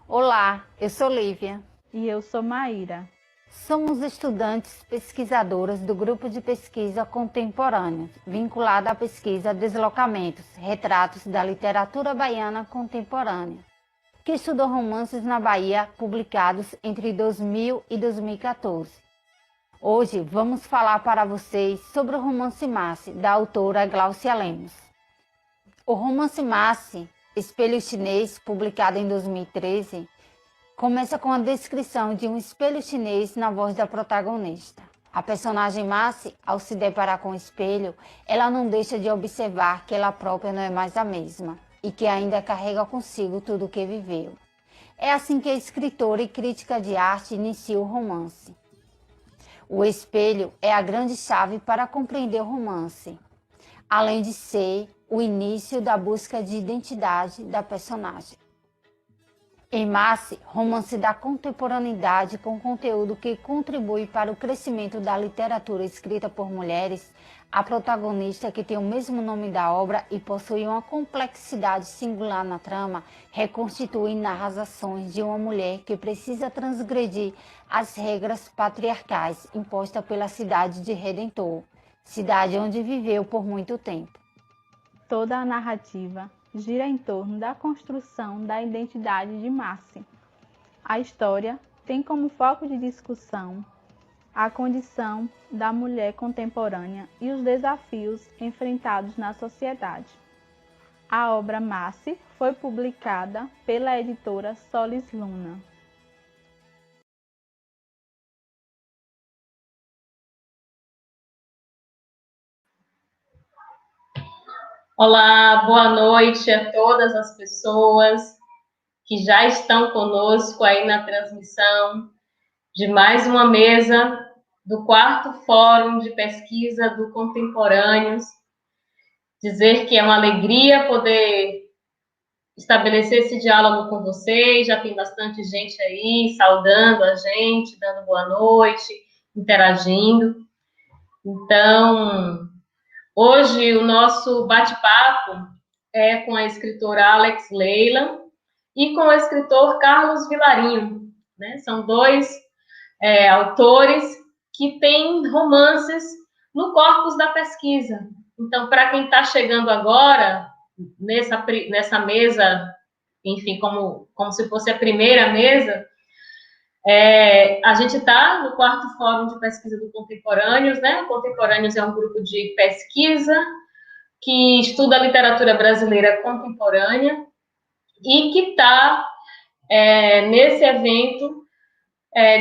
Olá, eu sou Lívia. E eu sou Maíra. Somos estudantes pesquisadoras do Grupo de Pesquisa Contemporânea, vinculada à pesquisa Deslocamentos, Retratos da Literatura Baiana Contemporânea, que estudou romances na Bahia publicados entre 2000 e 2014. Hoje vamos falar para vocês sobre o romance Masse, da autora Gláucia Lemos. O romance Masse, Espelho Chinês, publicado em 2013, começa com a descrição de um espelho chinês na voz da protagonista. A personagem Masse, ao se deparar com o espelho, ela não deixa de observar que ela própria não é mais a mesma e que ainda carrega consigo tudo o que viveu. É assim que a escritora e crítica de arte inicia o romance. O espelho é a grande chave para compreender o romance, além de ser o início da busca de identidade da personagem. Em Masse, romance da contemporaneidade com conteúdo que contribui para o crescimento da literatura escrita por mulheres, a protagonista, que tem o mesmo nome da obra e possui uma complexidade singular na trama, reconstitui e narra as ações de uma mulher que precisa transgredir as regras patriarcais impostas pela cidade de Redentor, cidade onde viveu por muito tempo. Toda a narrativa gira em torno da construção da identidade de Masse. A história tem como foco de discussão a condição da mulher contemporânea e os desafios enfrentados na sociedade. A obra Masse foi publicada pela editora Solis Luna. Olá, boa noite a todas as pessoas que já estão conosco aí na transmissão de mais uma mesa do 4º Fórum de Pesquisa do Contemporâneos. Dizer que é uma alegria poder estabelecer esse diálogo com vocês, já tem bastante gente aí saudando a gente, dando boa noite, interagindo. Então, hoje o nosso bate-papo é com a escritora Alex Leyland e com o escritor Carlos Vilarinho, né? São dois autores que têm romances no corpus da pesquisa. Então, para quem está chegando agora, nessa mesa, enfim, como se fosse a primeira mesa, a gente está no 4º Fórum de Pesquisa do Contemporâneos, né? O Contemporâneos é um grupo de pesquisa que estuda a literatura brasileira contemporânea e que está nesse evento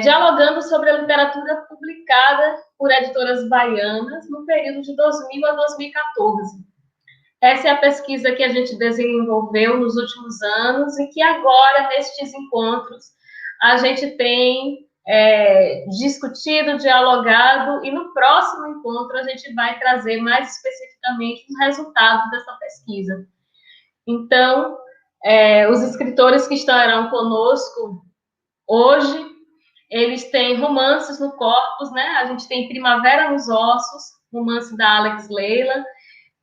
dialogando sobre a literatura publicada por editoras baianas no período de 2000 a 2014. Essa é a pesquisa que a gente desenvolveu nos últimos anos e que agora, nestes encontros, a gente tem discutido, dialogado, e no próximo encontro a gente vai trazer mais especificamente os resultados dessa pesquisa. Então, os escritores que estarão conosco hoje, eles têm romances no corpus, né? A gente tem Primavera nos Ossos, romance da Alex Leyland,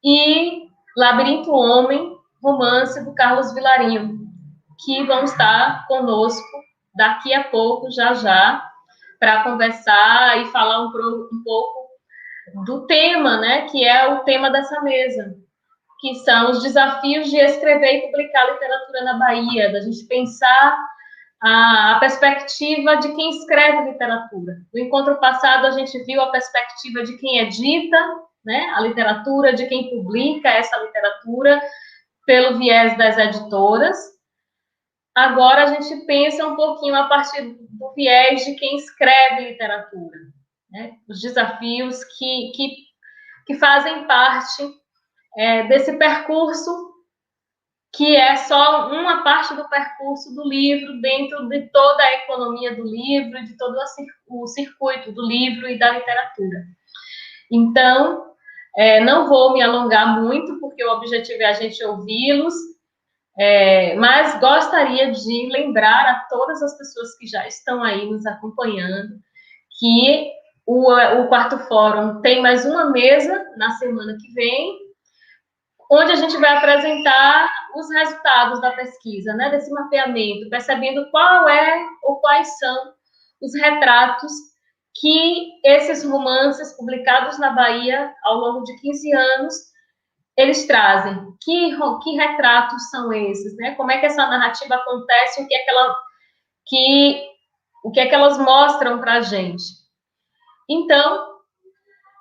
e Labirinto Homem, romance do Carlos Vilarinho, que vão estar conosco daqui a pouco, já, para conversar e falar um pouco do tema, né? Que é o tema dessa mesa, que são os desafios de escrever e publicar literatura na Bahia, da gente pensar a perspectiva de quem escreve literatura. No encontro passado, a gente viu a perspectiva de quem edita, né, a literatura, de quem publica essa literatura, pelo viés das editoras. Agora, a gente pensa um pouquinho a partir do viés de quem escreve literatura, né, os desafios que fazem parte desse percurso, que é só uma parte do percurso do livro, dentro de toda a economia do livro, de todo o circuito do livro e da literatura. Então, não vou me alongar muito, porque o objetivo é a gente ouvi-los. Mas gostaria de lembrar a todas as pessoas que já estão aí nos acompanhando que o Quarto Fórum tem mais uma mesa na semana que vem, onde a gente vai apresentar os resultados da pesquisa, né, desse mapeamento, percebendo qual é ou quais são os retratos que esses romances publicados na Bahia ao longo de 15 anos, eles trazem. Que retratos são esses, né? Como é que essa narrativa acontece, o que é que elas mostram para a gente. Então,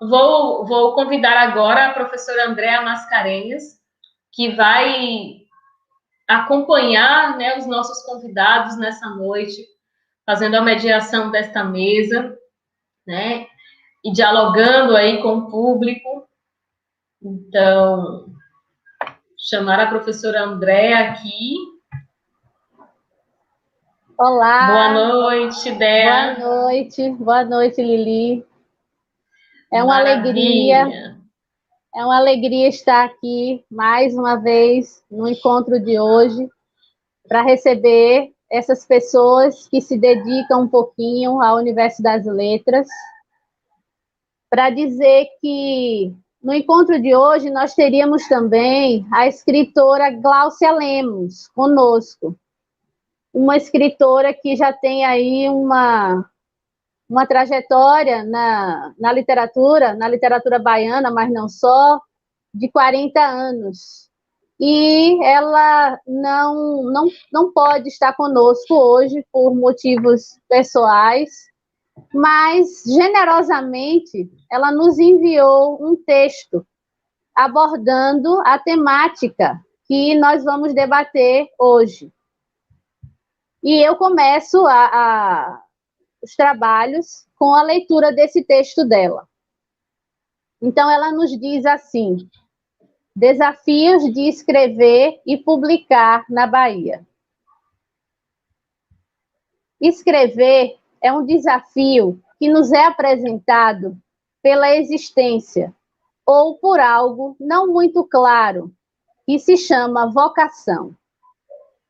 vou convidar agora a professora Andréa Mascarenhas, que vai acompanhar, né, os nossos convidados nessa noite, fazendo a mediação desta mesa, né, e dialogando aí com o público. Então, chamar a professora Andréa aqui. Olá. Boa noite, Dea. Boa noite, Lili. É uma Maravilha. alegria estar aqui mais uma vez no encontro de hoje para receber essas pessoas que se dedicam um pouquinho ao universo das letras, para dizer que no encontro de hoje nós teríamos também a escritora Gláucia Lemos conosco, uma escritora que já tem aí uma trajetória na literatura baiana, mas não só, de 40 anos. E ela não pode estar conosco hoje por motivos pessoais, mas generosamente ela nos enviou um texto abordando a temática que nós vamos debater hoje. E eu começo os trabalhos com a leitura desse texto dela. Então, ela nos diz assim: desafios de escrever e publicar na Bahia. Escrever é um desafio que nos é apresentado pela existência ou por algo não muito claro, que se chama vocação.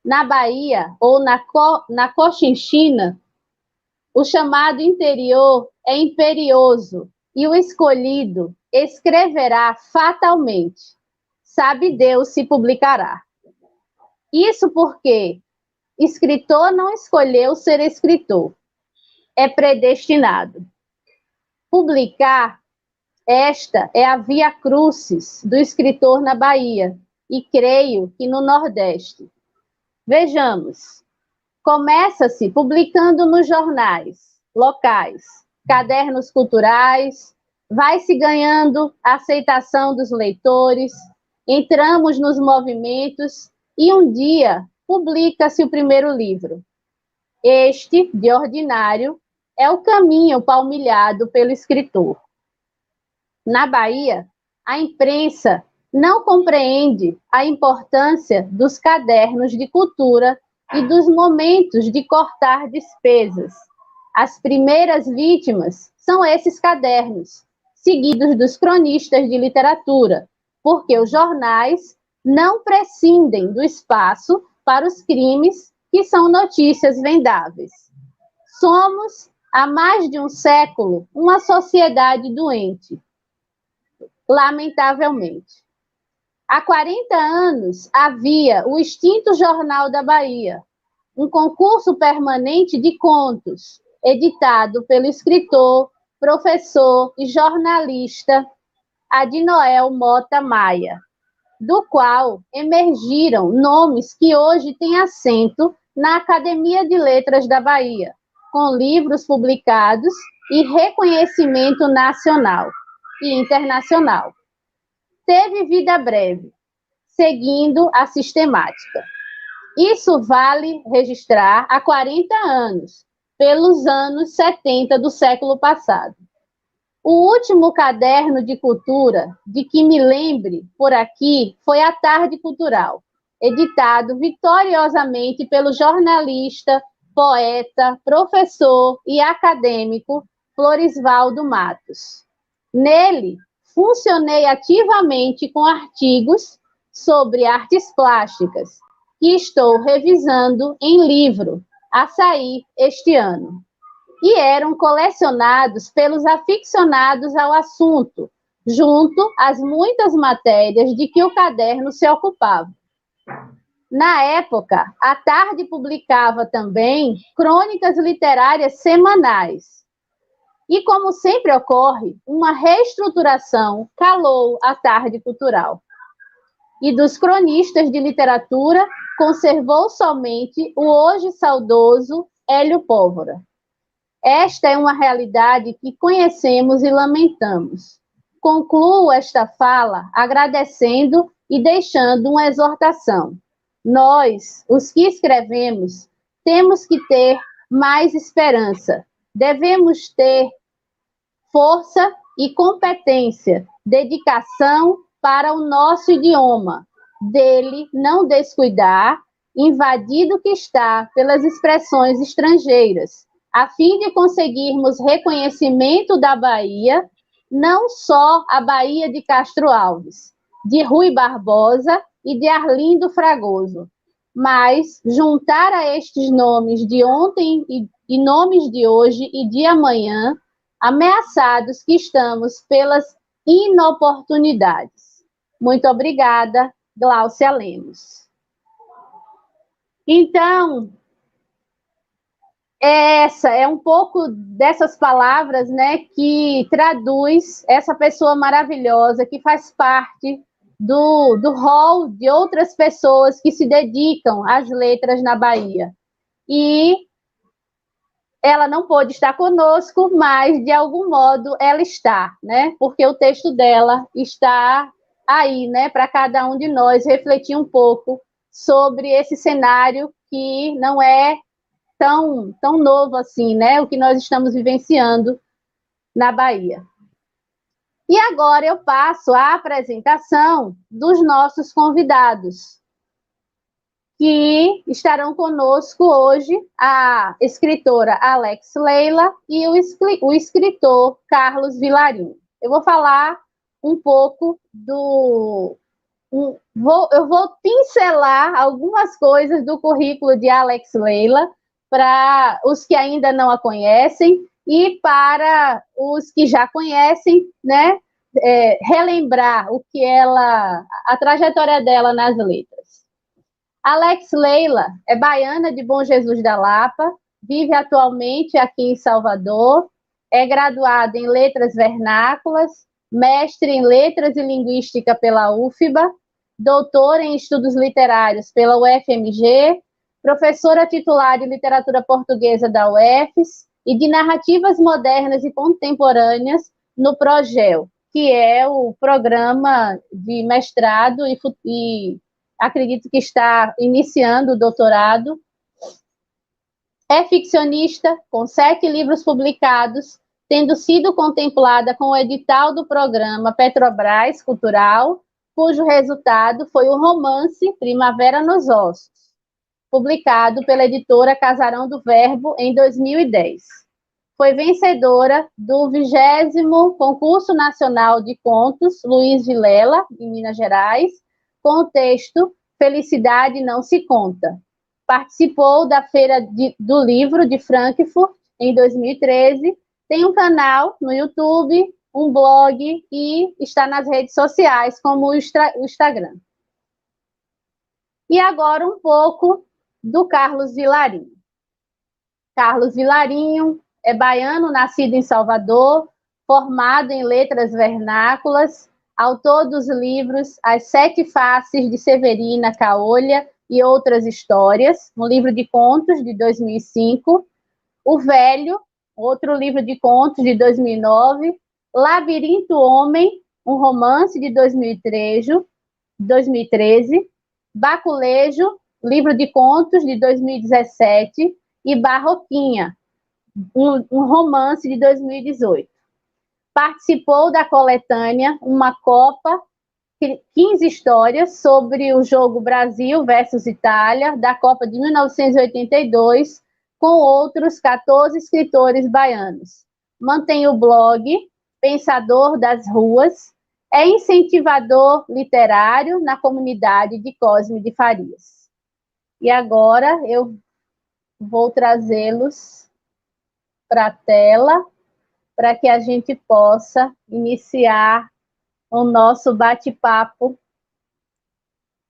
Na Bahia ou na Cochinchina, o chamado interior é imperioso e o escolhido escreverá fatalmente. Sabe Deus se publicará. Isso porque escritor não escolheu ser escritor. É predestinado. Publicar, esta é a via crucis do escritor na Bahia e creio que no Nordeste. Vejamos. Começa-se publicando nos jornais locais, cadernos culturais, vai-se ganhando a aceitação dos leitores, entramos nos movimentos e um dia publica-se o primeiro livro. Este, de ordinário, é o caminho palmilhado pelo escritor. Na Bahia, a imprensa não compreende a importância dos cadernos de cultura e dos momentos de cortar despesas. As primeiras vítimas são esses cadernos, seguidos dos cronistas de literatura, porque os jornais não prescindem do espaço para os crimes que são notícias vendáveis. Somos, há mais de um século, uma sociedade doente, lamentavelmente. Há 40 anos havia o extinto Jornal da Bahia, um concurso permanente de contos, editado pelo escritor, professor e jornalista Adinoel Mota Maia, do qual emergiram nomes que hoje têm assento na Academia de Letras da Bahia, com livros publicados e reconhecimento nacional e internacional. Teve vida breve, seguindo a sistemática. Isso vale registrar há 40 anos, pelos anos 70 do século passado. O último caderno de cultura de que me lembre por aqui foi A Tarde Cultural, editado vitoriosamente pelo jornalista, poeta, professor e acadêmico Florisvaldo Matos. Nele, funcionei ativamente com artigos sobre artes plásticas, que estou revisando em livro a sair este ano. E eram colecionados pelos aficionados ao assunto, junto às muitas matérias de que o caderno se ocupava. Na época, a Tarde publicava também crônicas literárias semanais. E, como sempre ocorre, uma reestruturação calou a Tarde Cultural. E dos cronistas de literatura, conservou somente o hoje saudoso Hélio Pólvora. Esta é uma realidade que conhecemos e lamentamos. Concluo esta fala agradecendo e deixando uma exortação. Nós, os que escrevemos, temos que ter mais esperança. Devemos ter força e competência, dedicação para o nosso idioma, dele não descuidar, invadido que está pelas expressões estrangeiras, a fim de conseguirmos reconhecimento da Bahia, não só a Bahia de Castro Alves, de Rui Barbosa e de Arlindo Fragoso, mas juntar a estes nomes de ontem e nomes de hoje e de amanhã, ameaçados que estamos pelas inoportunidades. Muito obrigada, Gláucia Lemos. Então, essa é um pouco dessas palavras, né, que traduz essa pessoa maravilhosa que faz parte do hall de outras pessoas que se dedicam às letras na Bahia. E ela não pôde estar conosco, mas, de algum modo, ela está, né? Porque o texto dela está aí, né, para cada um de nós refletir um pouco sobre esse cenário que não é tão novo assim, né? O que nós estamos vivenciando na Bahia. E agora eu passo à apresentação dos nossos convidados, que estarão conosco hoje, a escritora Alex Leila e o escritor Carlos Vilarinho. Eu vou falar um pouco eu vou pincelar algumas coisas do currículo de Alex Leila para os que ainda não a conhecem e para os que já conhecem, né, relembrar a trajetória dela nas letras. Alex Leila é baiana de Bom Jesus da Lapa, vive atualmente aqui em Salvador, é graduada em Letras Vernáculas, mestre em Letras e Linguística pela UFBA, doutora em Estudos Literários pela UFMG, professora titular de Literatura Portuguesa da UFES e de Narrativas Modernas e Contemporâneas no PROGEL, que é o programa de mestrado e acredito que está iniciando o doutorado. É ficcionista, com 7 livros publicados, tendo sido contemplada com o edital do programa Petrobras Cultural, cujo resultado foi o romance Primavera nos Ossos, publicado pela editora Casarão do Verbo em 2010. Foi vencedora do 20º Concurso Nacional de Contos Luiz Vilela, em Minas Gerais, com o texto Felicidade Não Se Conta. Participou da Feira do Livro de Frankfurt em 2013, tem um canal no YouTube, um blog e está nas redes sociais, como o Instagram. E agora um pouco do Carlos Vilarinho. Carlos Vilarinho é baiano, nascido em Salvador, formado em Letras Vernáculas, autor dos livros As 7 Faces de Severina Caolha e Outras Histórias, um livro de contos de 2005, O Velho, outro livro de contos de 2009, Labirinto Homem, um romance de 2013, Baculejo, livro de contos de 2017, e Barroquinha, um romance de 2018. Participou da coletânea Uma Copa, 15 histórias sobre o jogo Brasil versus Itália, da Copa de 1982, com outros 14 escritores baianos. Mantém o blog Pensador das Ruas, é incentivador literário na comunidade de Cosme de Farias. E agora eu vou trazê-los para a tela para que a gente possa iniciar o nosso bate-papo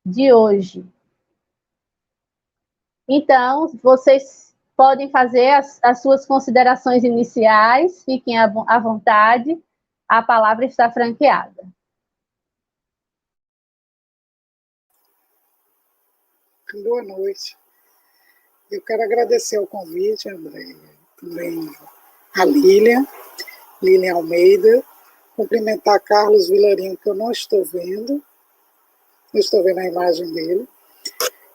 de hoje. Então, vocês podem fazer as suas considerações iniciais, fiquem à vontade, a palavra está franqueada. Boa noite. Eu quero agradecer o convite, André, também a Lilian Almeida, cumprimentar Carlos Vilarinho, que eu não estou vendo, eu estou vendo a imagem dele,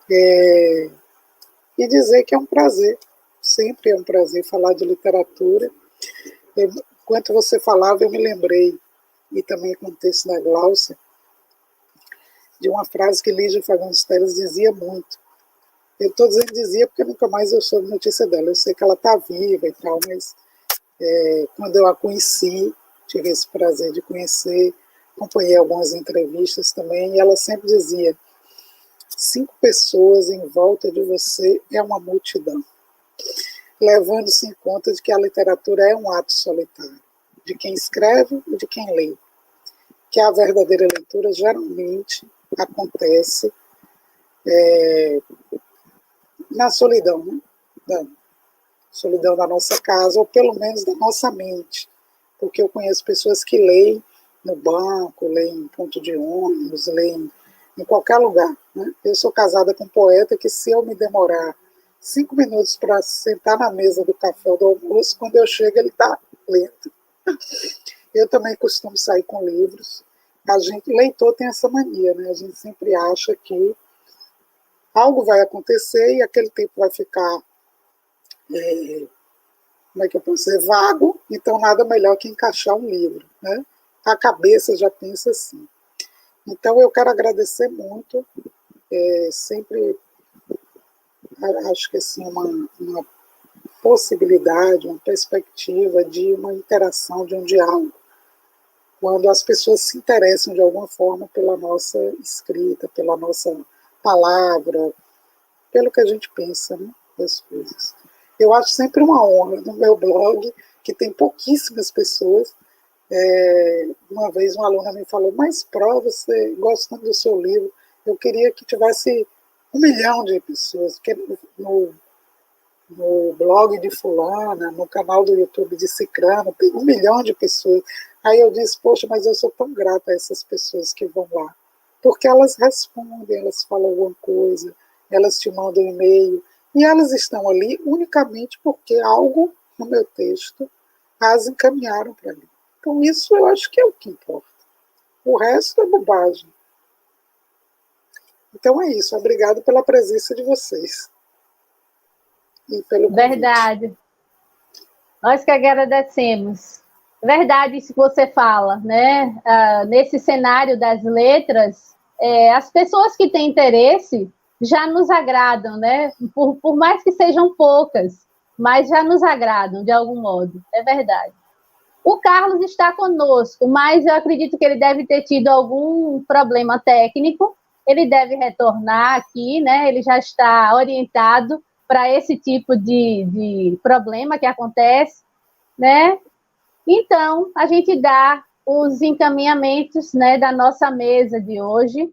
e dizer que é um prazer, sempre é um prazer falar de literatura. Enquanto você falava, eu me lembrei, e também com o texto da Gláucia, de uma frase que Lígia Fagundes Telles dizia muito. Eu estou dizendo dizia porque nunca mais eu soube notícia dela. Eu sei que ela está viva e tal, mas quando eu a conheci, tive esse prazer de conhecer, acompanhei algumas entrevistas também, e ela sempre dizia: 5 pessoas em volta de você é uma multidão, levando-se em conta de que a literatura é um ato solitário, de quem escreve e de quem lê, que a verdadeira leitura geralmente acontece na solidão, né? Da solidão da nossa casa, ou pelo menos da nossa mente, porque eu conheço pessoas que leem no banco, leem em ponto de ônibus, leem em qualquer lugar, né? Eu sou casada com um poeta que, se eu me demorar 5 minutos para sentar na mesa do café ou do almoço, quando eu chego ele está lendo. Eu também costumo sair com livros. Leitor tem essa mania, né? A gente sempre acha que algo vai acontecer e aquele tempo vai ficar, como é que eu posso dizer, vago, então nada melhor que encaixar um livro, né? A cabeça já pensa assim. Então eu quero agradecer muito, sempre acho que assim, uma possibilidade, uma perspectiva de uma interação, de um diálogo, quando as pessoas se interessam de alguma forma pela nossa escrita, pela nossa palavra, pelo que a gente pensa, né, das coisas. Eu acho sempre uma honra no meu blog, que tem pouquíssimas pessoas. Uma vez uma aluna me falou: mas você gostando do seu livro, eu queria que tivesse 1 milhão de pessoas, porque no blog de fulana, no canal do YouTube de cicrano, tem 1 milhão de pessoas. Aí eu disse: poxa, mas eu sou tão grata a essas pessoas que vão lá, porque elas respondem, elas falam alguma coisa, elas te mandam um e-mail, e elas estão ali unicamente porque algo no meu texto as encaminharam para mim. Então isso eu acho que é o que importa. O resto é bobagem. Então é isso. Obrigado pela presença de vocês. E pelo convite. Verdade. Nós que agradecemos. Verdade isso que você fala, né? Nesse cenário das letras, as pessoas que têm interesse já nos agradam, né? Por mais que sejam poucas, mas já nos agradam de algum modo. É verdade. O Carlos está conosco, mas eu acredito que ele deve ter tido algum problema técnico. Ele deve retornar aqui, né? Ele já está orientado para esse tipo de problema que acontece, né? Então, a gente dá os encaminhamentos, né, da nossa mesa de hoje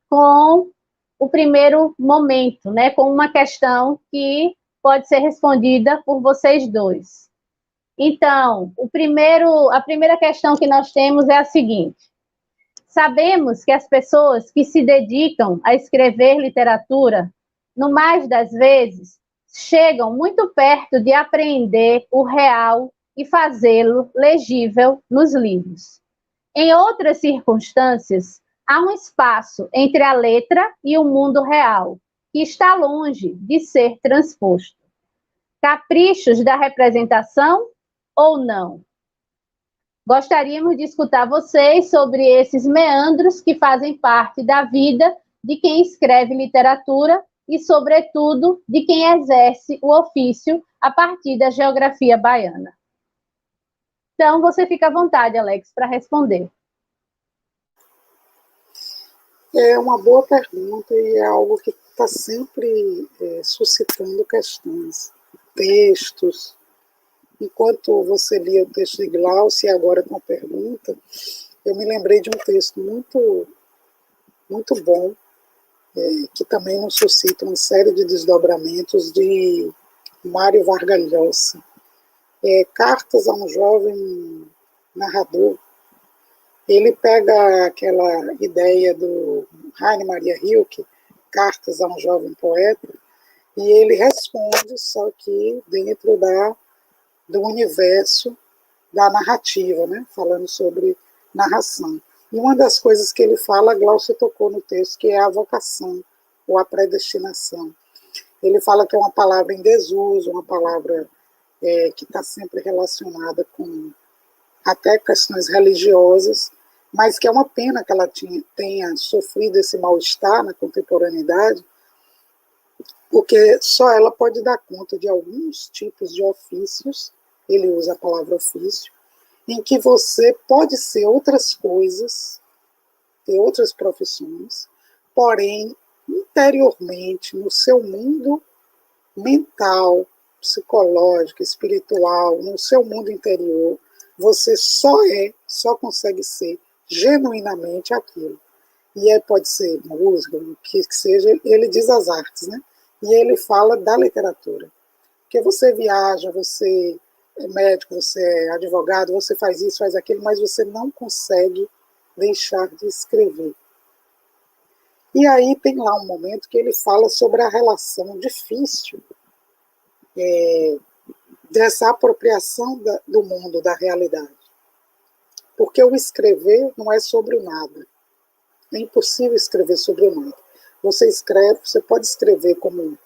com o primeiro momento, né, com uma questão que pode ser respondida por vocês dois. Então, a primeira questão que nós temos é a seguinte: sabemos que as pessoas que se dedicam a escrever literatura, no mais das vezes, chegam muito perto de apreender o real e fazê-lo legível nos livros. Em outras circunstâncias, há um espaço entre a letra e o mundo real, que está longe de ser transposto. Caprichos da representação ou não? Gostaríamos de escutar vocês sobre esses meandros que fazem parte da vida de quem escreve literatura e, sobretudo, de quem exerce o ofício a partir da geografia baiana. Então, você fica à vontade, Alex, para responder. É uma boa pergunta e é algo que está sempre suscitando questões, textos. Enquanto você lia o texto de Glaucio e agora com a pergunta, eu me lembrei de um texto muito, muito bom, que também nos suscita uma série de desdobramentos de Mário Vargas Llosa. Cartas a um jovem narrador. Ele pega aquela ideia do Heine Maria Rilke, Cartas a um jovem poeta, e ele responde, só que dentro do universo da narrativa, né? Falando sobre narração. E uma das coisas que ele fala, Glaucio tocou no texto, que é a vocação, ou a predestinação. Ele fala que é uma palavra em desuso, uma palavra que está sempre relacionada com até questões religiosas, mas que é uma pena que ela tenha sofrido esse mal-estar na contemporaneidade, porque só ela pode dar conta de alguns tipos de ofícios, ele usa a palavra ofício, em que você pode ser outras coisas, ter outras profissões, porém, interiormente, no seu mundo mental, psicológico, espiritual, no seu mundo interior, você só consegue ser genuinamente aquilo. E pode ser música, o que seja, ele diz as artes, né? E ele fala da literatura. Porque você viaja, você é médico, você é advogado, você faz isso, faz aquilo, mas você não consegue deixar de escrever. E aí tem lá um momento que ele fala sobre a relação difícil dessa apropriação do mundo, da realidade. Porque o escrever não é sobre o nada. É impossível escrever sobre o nada. Você escreve, você pode escrever como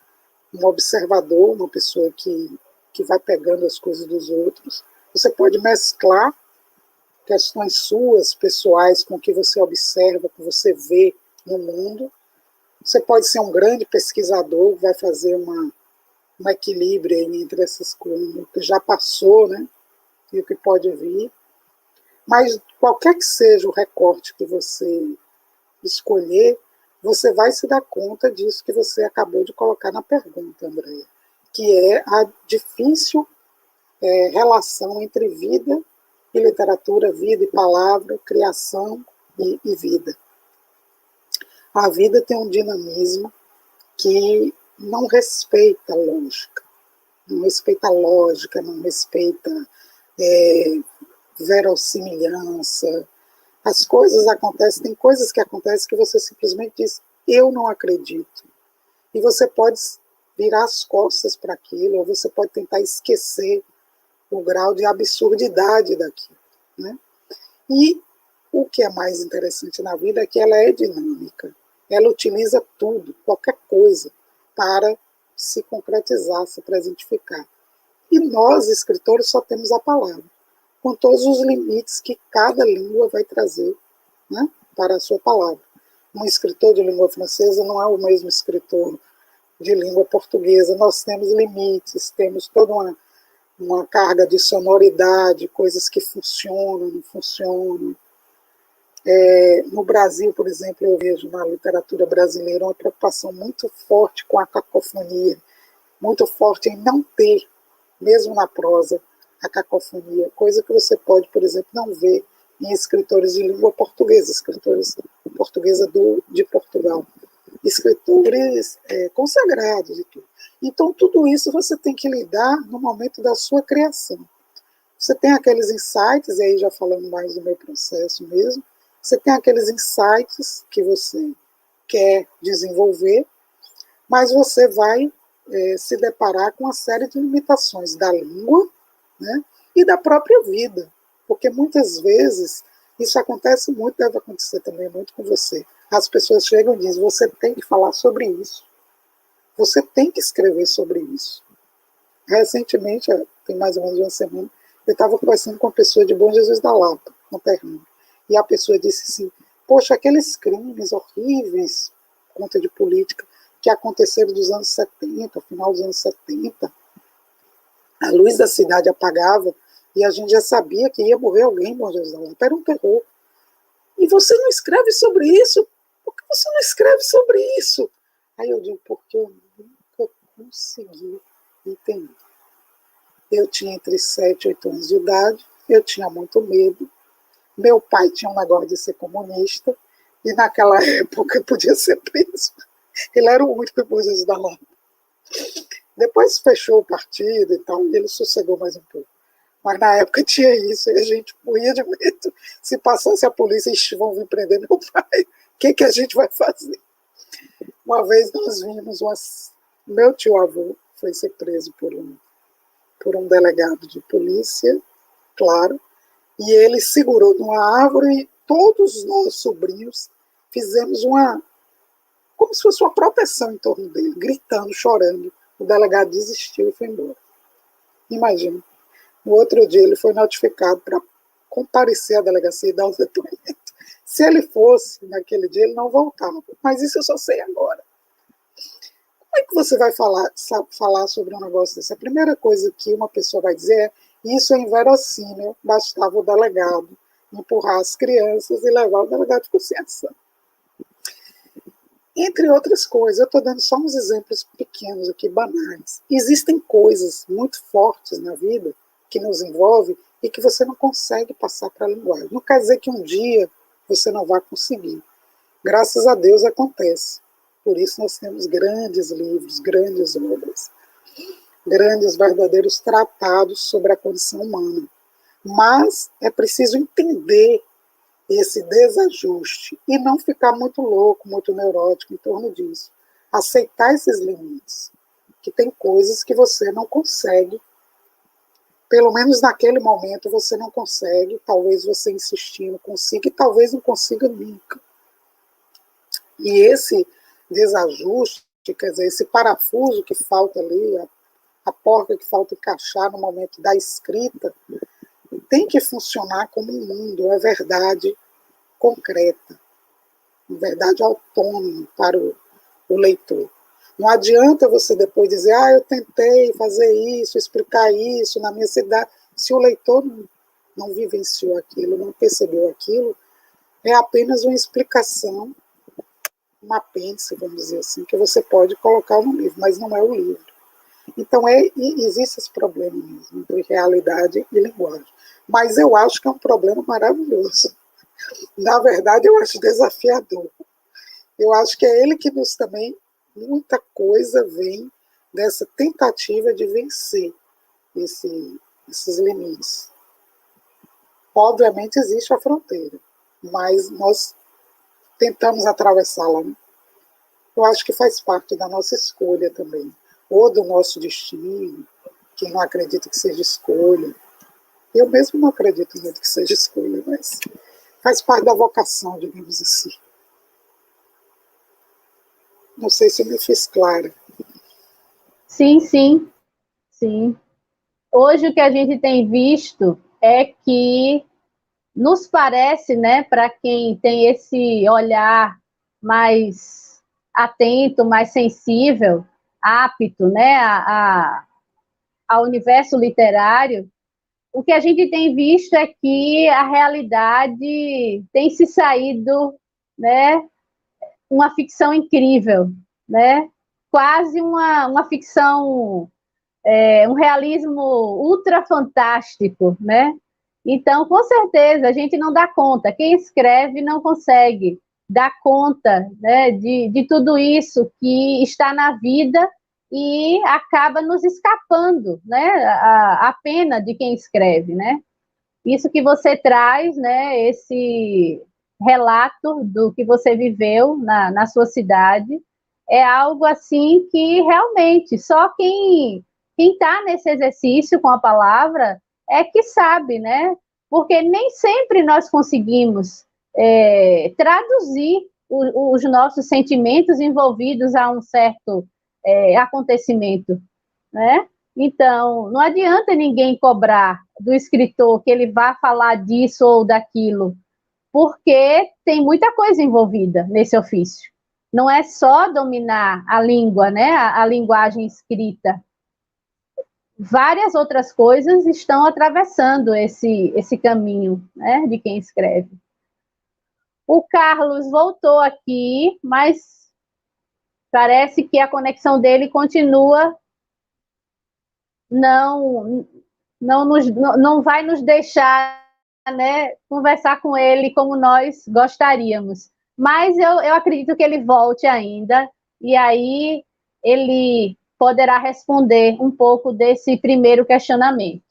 um observador, uma pessoa que vai pegando as coisas dos outros. Você pode mesclar questões suas, pessoais, com o que você observa, com o que você vê no mundo. Você pode ser um grande pesquisador, vai fazer um equilíbrio aí entre essas coisas, o que já passou, né, e o que pode vir. Mas qualquer que seja o recorte que você escolher, você vai se dar conta disso que você acabou de colocar na pergunta, Andréia, que é a difícil relação entre vida e literatura, vida e palavra, criação e vida. A vida tem um dinamismo que não respeita a lógica, não respeita a lógica, não respeita verossimilhança. As coisas acontecem, tem coisas que acontecem que você simplesmente diz, eu não acredito. E você pode virar as costas para aquilo, ou você pode tentar esquecer o grau de absurdidade daquilo, né? E o que é mais interessante na vida é que ela é dinâmica. Ela utiliza tudo, qualquer coisa, para se concretizar, se presentificar. E nós, escritores, só temos a palavra, com todos os limites que cada língua vai trazer, né, para a sua palavra. Um escritor de língua francesa não é o mesmo escritor de língua portuguesa. Nós temos limites, temos toda uma carga de sonoridade, coisas que funcionam, não funcionam. No Brasil, por exemplo, eu vejo na literatura brasileira uma preocupação muito forte com a cacofonia, muito forte em não ter, mesmo na prosa, a cacofonia, coisa que você pode, por exemplo, não ver em escritores de língua portuguesa, escritores portuguesa de Portugal, escritores consagrados e tudo. Então, tudo isso você tem que lidar no momento da sua criação. Você tem aqueles insights, e aí já falando mais do meu processo mesmo, você tem aqueles insights que você quer desenvolver, mas você vai se deparar com uma série de limitações da língua, né, e da própria vida. Porque muitas vezes, isso acontece muito, deve acontecer também muito com você. As pessoas chegam e dizem, você tem que falar sobre isso. Você tem que escrever sobre isso. Recentemente, tem mais ou menos uma semana, eu estava conversando com uma pessoa de Bom Jesus da Lapa, no Pernambuco. E a pessoa disse assim, poxa, aqueles crimes horríveis, conta de política, que aconteceram dos anos 70, final dos anos 70, a luz da cidade apagava e a gente já sabia que ia morrer alguém em Bom Jesus da Lapa, era um terror. E você não escreve sobre isso? Por que você não escreve sobre isso? Aí eu digo, porque eu nunca consegui entender. Eu tinha entre 7 e 8 anos de idade, eu tinha muito medo. Meu pai tinha um negócio de ser comunista, e naquela época podia ser preso. Ele era o único que podia ajudar lá. Depois fechou o partido e tal, e ele sossegou mais um pouco. Mas na época tinha isso, e a gente morria de medo. Se passasse a polícia, eles vão vir prender meu pai. O que a gente vai fazer? Uma vez nós vimos, meu tio-avô foi ser preso por um delegado de polícia, claro, e ele segurou numa árvore e todos nós, sobrinhos, fizemos como se fosse uma proteção em torno dele, gritando, chorando. O delegado desistiu e foi embora. Imagina. No outro dia ele foi notificado para comparecer à delegacia e dar o depoimento. Se ele fosse naquele dia, ele não voltava. Mas isso eu só sei agora. Como é que você vai falar sobre um negócio desse? A primeira coisa que uma pessoa vai dizer é: isso é inverossímil, bastava o delegado empurrar as crianças e levar o delegado de consciência. Entre outras coisas, eu estou dando só uns exemplos pequenos aqui, banais. Existem coisas muito fortes na vida que nos envolvem e que você não consegue passar para a linguagem. Não quer dizer que um dia você não vai conseguir. Graças a Deus acontece. Por isso nós temos grandes livros, grandes obras, grandes verdadeiros tratados sobre a condição humana. Mas é preciso entender esse desajuste e não ficar muito louco, muito neurótico em torno disso. Aceitar esses limites, que tem coisas que você não consegue, pelo menos naquele momento você não consegue, talvez você insistindo consiga e talvez não consiga nunca. E esse desajuste, quer dizer, esse parafuso que falta ali, a porca que falta encaixar no momento da escrita, tem que funcionar como um mundo, é verdade concreta, uma verdade autônoma para o leitor. Não adianta você depois dizer: eu tentei fazer isso, explicar isso na minha cidade. Se o leitor não vivenciou aquilo, não percebeu aquilo, é apenas uma explicação, um apêndice, vamos dizer assim, que você pode colocar no livro, mas não é o livro. Então, existe esse problema mesmo, entre realidade e linguagem. Mas eu acho que é um problema maravilhoso. Na verdade, eu acho desafiador. Eu acho que é ele que nos também, muita coisa vem dessa tentativa de vencer esses limites. Obviamente existe a fronteira, mas nós tentamos atravessá-la, né? Eu acho que faz parte da nossa escolha também, ou do nosso destino. Quem não acredita que seja escolha, eu mesmo não acredito muito que seja escolha, mas faz parte da vocação, digamos assim. Não sei se eu me fiz clara. Sim, sim, sim. Hoje o que a gente tem visto é que nos parece, né, para quem tem esse olhar mais atento, mais sensível, apto, né, ao universo literário, o que a gente tem visto é que a realidade tem se saído, né, uma ficção incrível, né, quase uma ficção, um realismo ultra fantástico, né? Então, com certeza, a gente não dá conta. Quem escreve não consegue dar conta, né, de tudo isso que está na vida e acaba nos escapando, né, a pena de quem escreve, né? Isso que você traz, né, esse relato do que você viveu na sua cidade, é algo assim que realmente só quem está nesse exercício com a palavra é que sabe, né? Porque nem sempre nós conseguimos traduzir os nossos sentimentos envolvidos a um certo acontecimento, né? Então, não adianta ninguém cobrar do escritor que ele vá falar disso ou daquilo, porque tem muita coisa envolvida nesse ofício. Não é só dominar a língua, né? A linguagem escrita. Várias outras coisas estão atravessando esse caminho, né, de quem escreve. O Carlos voltou aqui, mas Parece que a conexão dele continua, não vai nos deixar, né, conversar com ele como nós gostaríamos. Mas eu acredito que ele volte ainda, e aí ele poderá responder um pouco desse primeiro questionamento.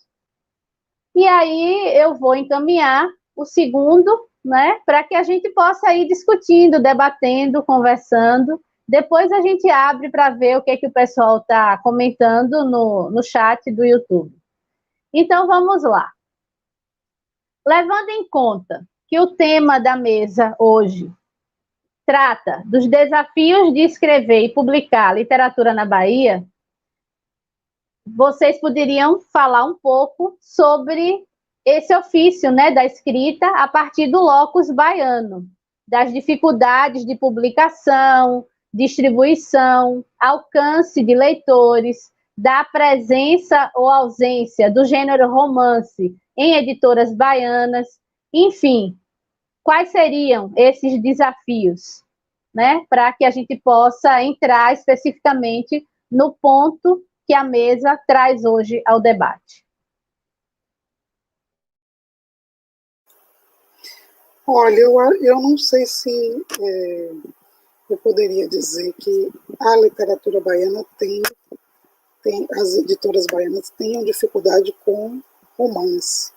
E aí eu vou encaminhar o segundo, né, para que a gente possa ir discutindo, debatendo, conversando. Depois a gente abre para ver o que o pessoal está comentando no chat do YouTube. Então, vamos lá. Levando em conta que o tema da mesa hoje trata dos desafios de escrever e publicar literatura na Bahia, vocês poderiam falar um pouco sobre esse ofício, né, da escrita a partir do locus baiano, das dificuldades de publicação, distribuição, alcance de leitores, da presença ou ausência do gênero romance em editoras baianas, enfim, quais seriam esses desafios, né, para que a gente possa entrar especificamente no ponto que a mesa traz hoje ao debate. Olha, eu não sei se eu poderia dizer que a literatura baiana as editoras baianas tenham dificuldade com romance.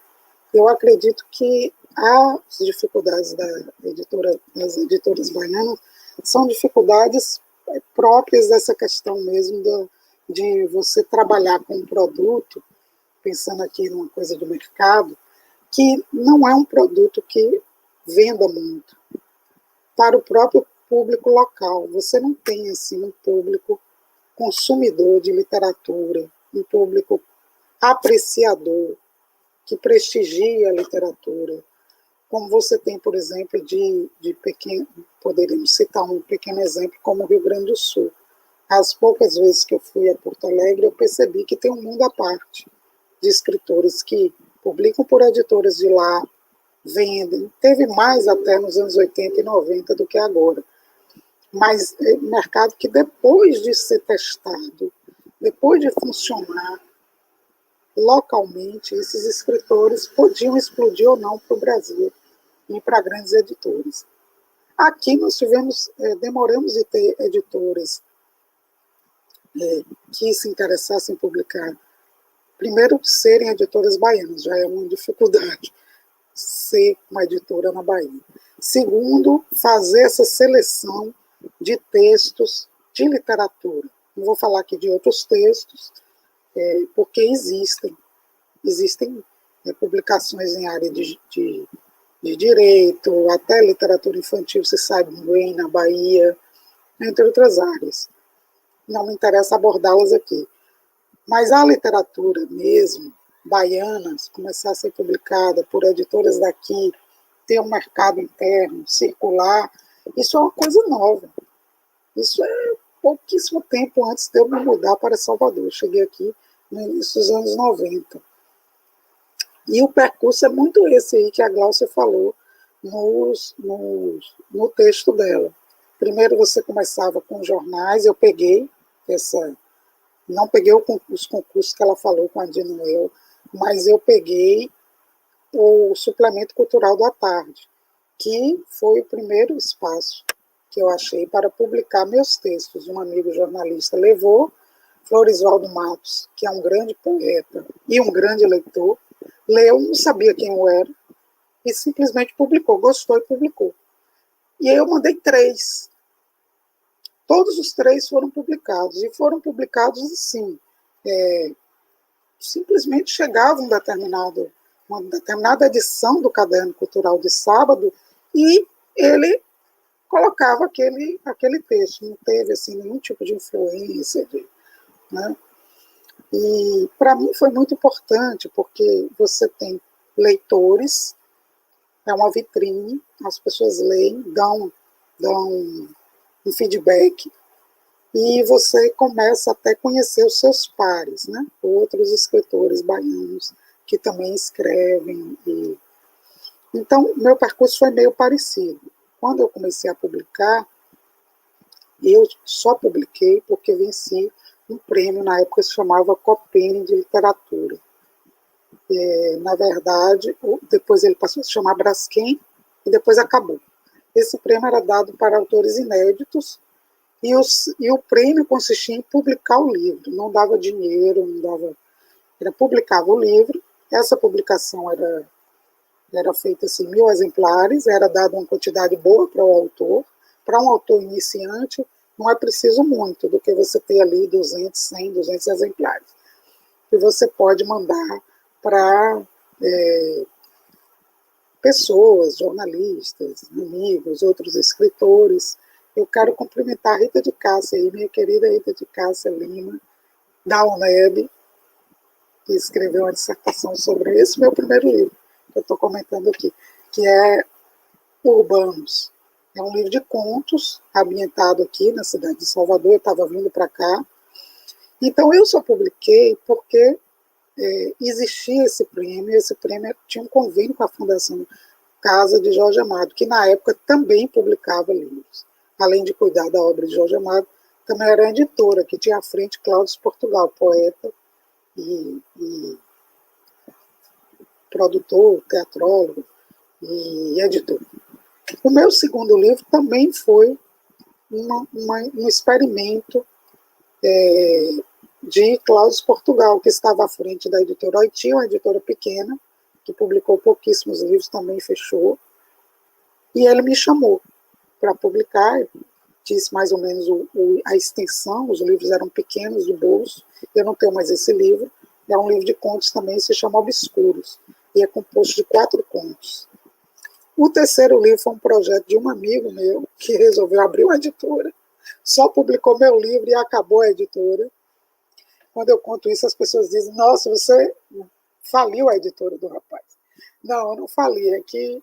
Eu acredito que as dificuldades das editoras baianas são dificuldades próprias dessa questão mesmo de você trabalhar com um produto, pensando aqui numa coisa do mercado, que não é um produto que venda muito para o próprio público local. Você não tem assim um público consumidor de literatura, um público apreciador que prestigia a literatura, como você tem, por exemplo, poderíamos citar um pequeno exemplo como o Rio Grande do Sul. As poucas vezes que eu fui a Porto Alegre, eu percebi que tem um mundo à parte de escritores que publicam por editoras de lá, vendem. Teve mais até nos anos 80 e 90 do que agora. Mas é um mercado que depois de ser testado, depois de funcionar localmente, esses escritores podiam explodir ou não para o Brasil e para grandes editoras. Aqui nós demoramos de ter editoras que se interessassem em publicar. Primeiro, serem editoras baianas, já é uma dificuldade ser uma editora na Bahia. Segundo, fazer essa seleção de textos de literatura. Não vou falar aqui de outros textos, porque existem publicações em área de direito, até literatura infantil, se sabe bem, na Bahia, entre outras áreas. Não me interessa abordá-las aqui. Mas a literatura mesmo, baiana, começar a ser publicada por editoras daqui, ter um mercado interno, circular, isso é uma coisa nova. Isso é pouquíssimo tempo antes de eu me mudar para Salvador. Eu cheguei aqui no início dos anos 90. E o percurso é muito esse aí que a Gláucia falou no texto dela. Primeiro você começava com jornais, eu peguei não peguei os concursos que ela falou com a Dinoel, mas eu peguei o suplemento cultural da tarde, que foi o primeiro espaço que eu achei para publicar meus textos. Um amigo jornalista levou, Florisvaldo Matos, que é um grande poeta e um grande leitor, leu, não sabia quem eu era, e simplesmente publicou, gostou e publicou. E aí eu mandei 3. Todos os 3 foram publicados, e foram publicados assim, simplesmente chegava uma determinada edição do Caderno Cultural de sábado, e ele colocava aquele texto, não teve assim, nenhum tipo de influência, né? E para mim foi muito importante, porque você tem leitores, é uma vitrine, as pessoas leem, dão um feedback, e você começa até a conhecer os seus pares, né? Outros escritores baianos que também escrevem. Então, meu percurso foi meio parecido. Quando eu comecei a publicar, eu só publiquei porque venci um prêmio, na época se chamava Copene de Literatura. Na verdade, depois ele passou a se chamar Braskem, e depois acabou. Esse prêmio era dado para autores inéditos, e o prêmio consistia em publicar o livro, não dava dinheiro, publicava o livro, essa publicação era feita assim, 1000 exemplares, era dada uma quantidade boa para o autor. Para um autor iniciante, não é preciso muito do que você ter ali 200, 100, 200 exemplares. E você pode mandar para pessoas, jornalistas, amigos, outros escritores. Eu quero cumprimentar a Rita de Cássia, minha querida Rita de Cássia Lima, da UNEB, que escreveu uma dissertação sobre esse meu primeiro livro, que eu estou comentando aqui, que é Urbanos. É um livro de contos, ambientado aqui na cidade de Salvador, eu estava vindo para cá. Então, eu só publiquei porque existia esse prêmio tinha um convênio com a Fundação Casa de Jorge Amado, que na época também publicava livros. Além de cuidar da obra de Jorge Amado, também era editora, que tinha à frente Cláudio Portugal, poeta e produtor, teatrólogo e editor. O meu segundo livro também foi um experimento de Cláudio Portugal, que estava à frente da editora Oiti, uma editora pequena, que publicou pouquíssimos livros, também fechou, e ele me chamou para publicar, disse mais ou menos a extensão, os livros eram pequenos, de bolso, eu não tenho mais esse livro, é um livro de contos também, se chama Obscuros, e é composto de 4 contos. O terceiro livro foi um projeto de um amigo meu, que resolveu abrir uma editora, só publicou meu livro e acabou a editora. Quando eu conto isso, as pessoas dizem, nossa, você faliu a editora do rapaz. Não, eu não fali, é que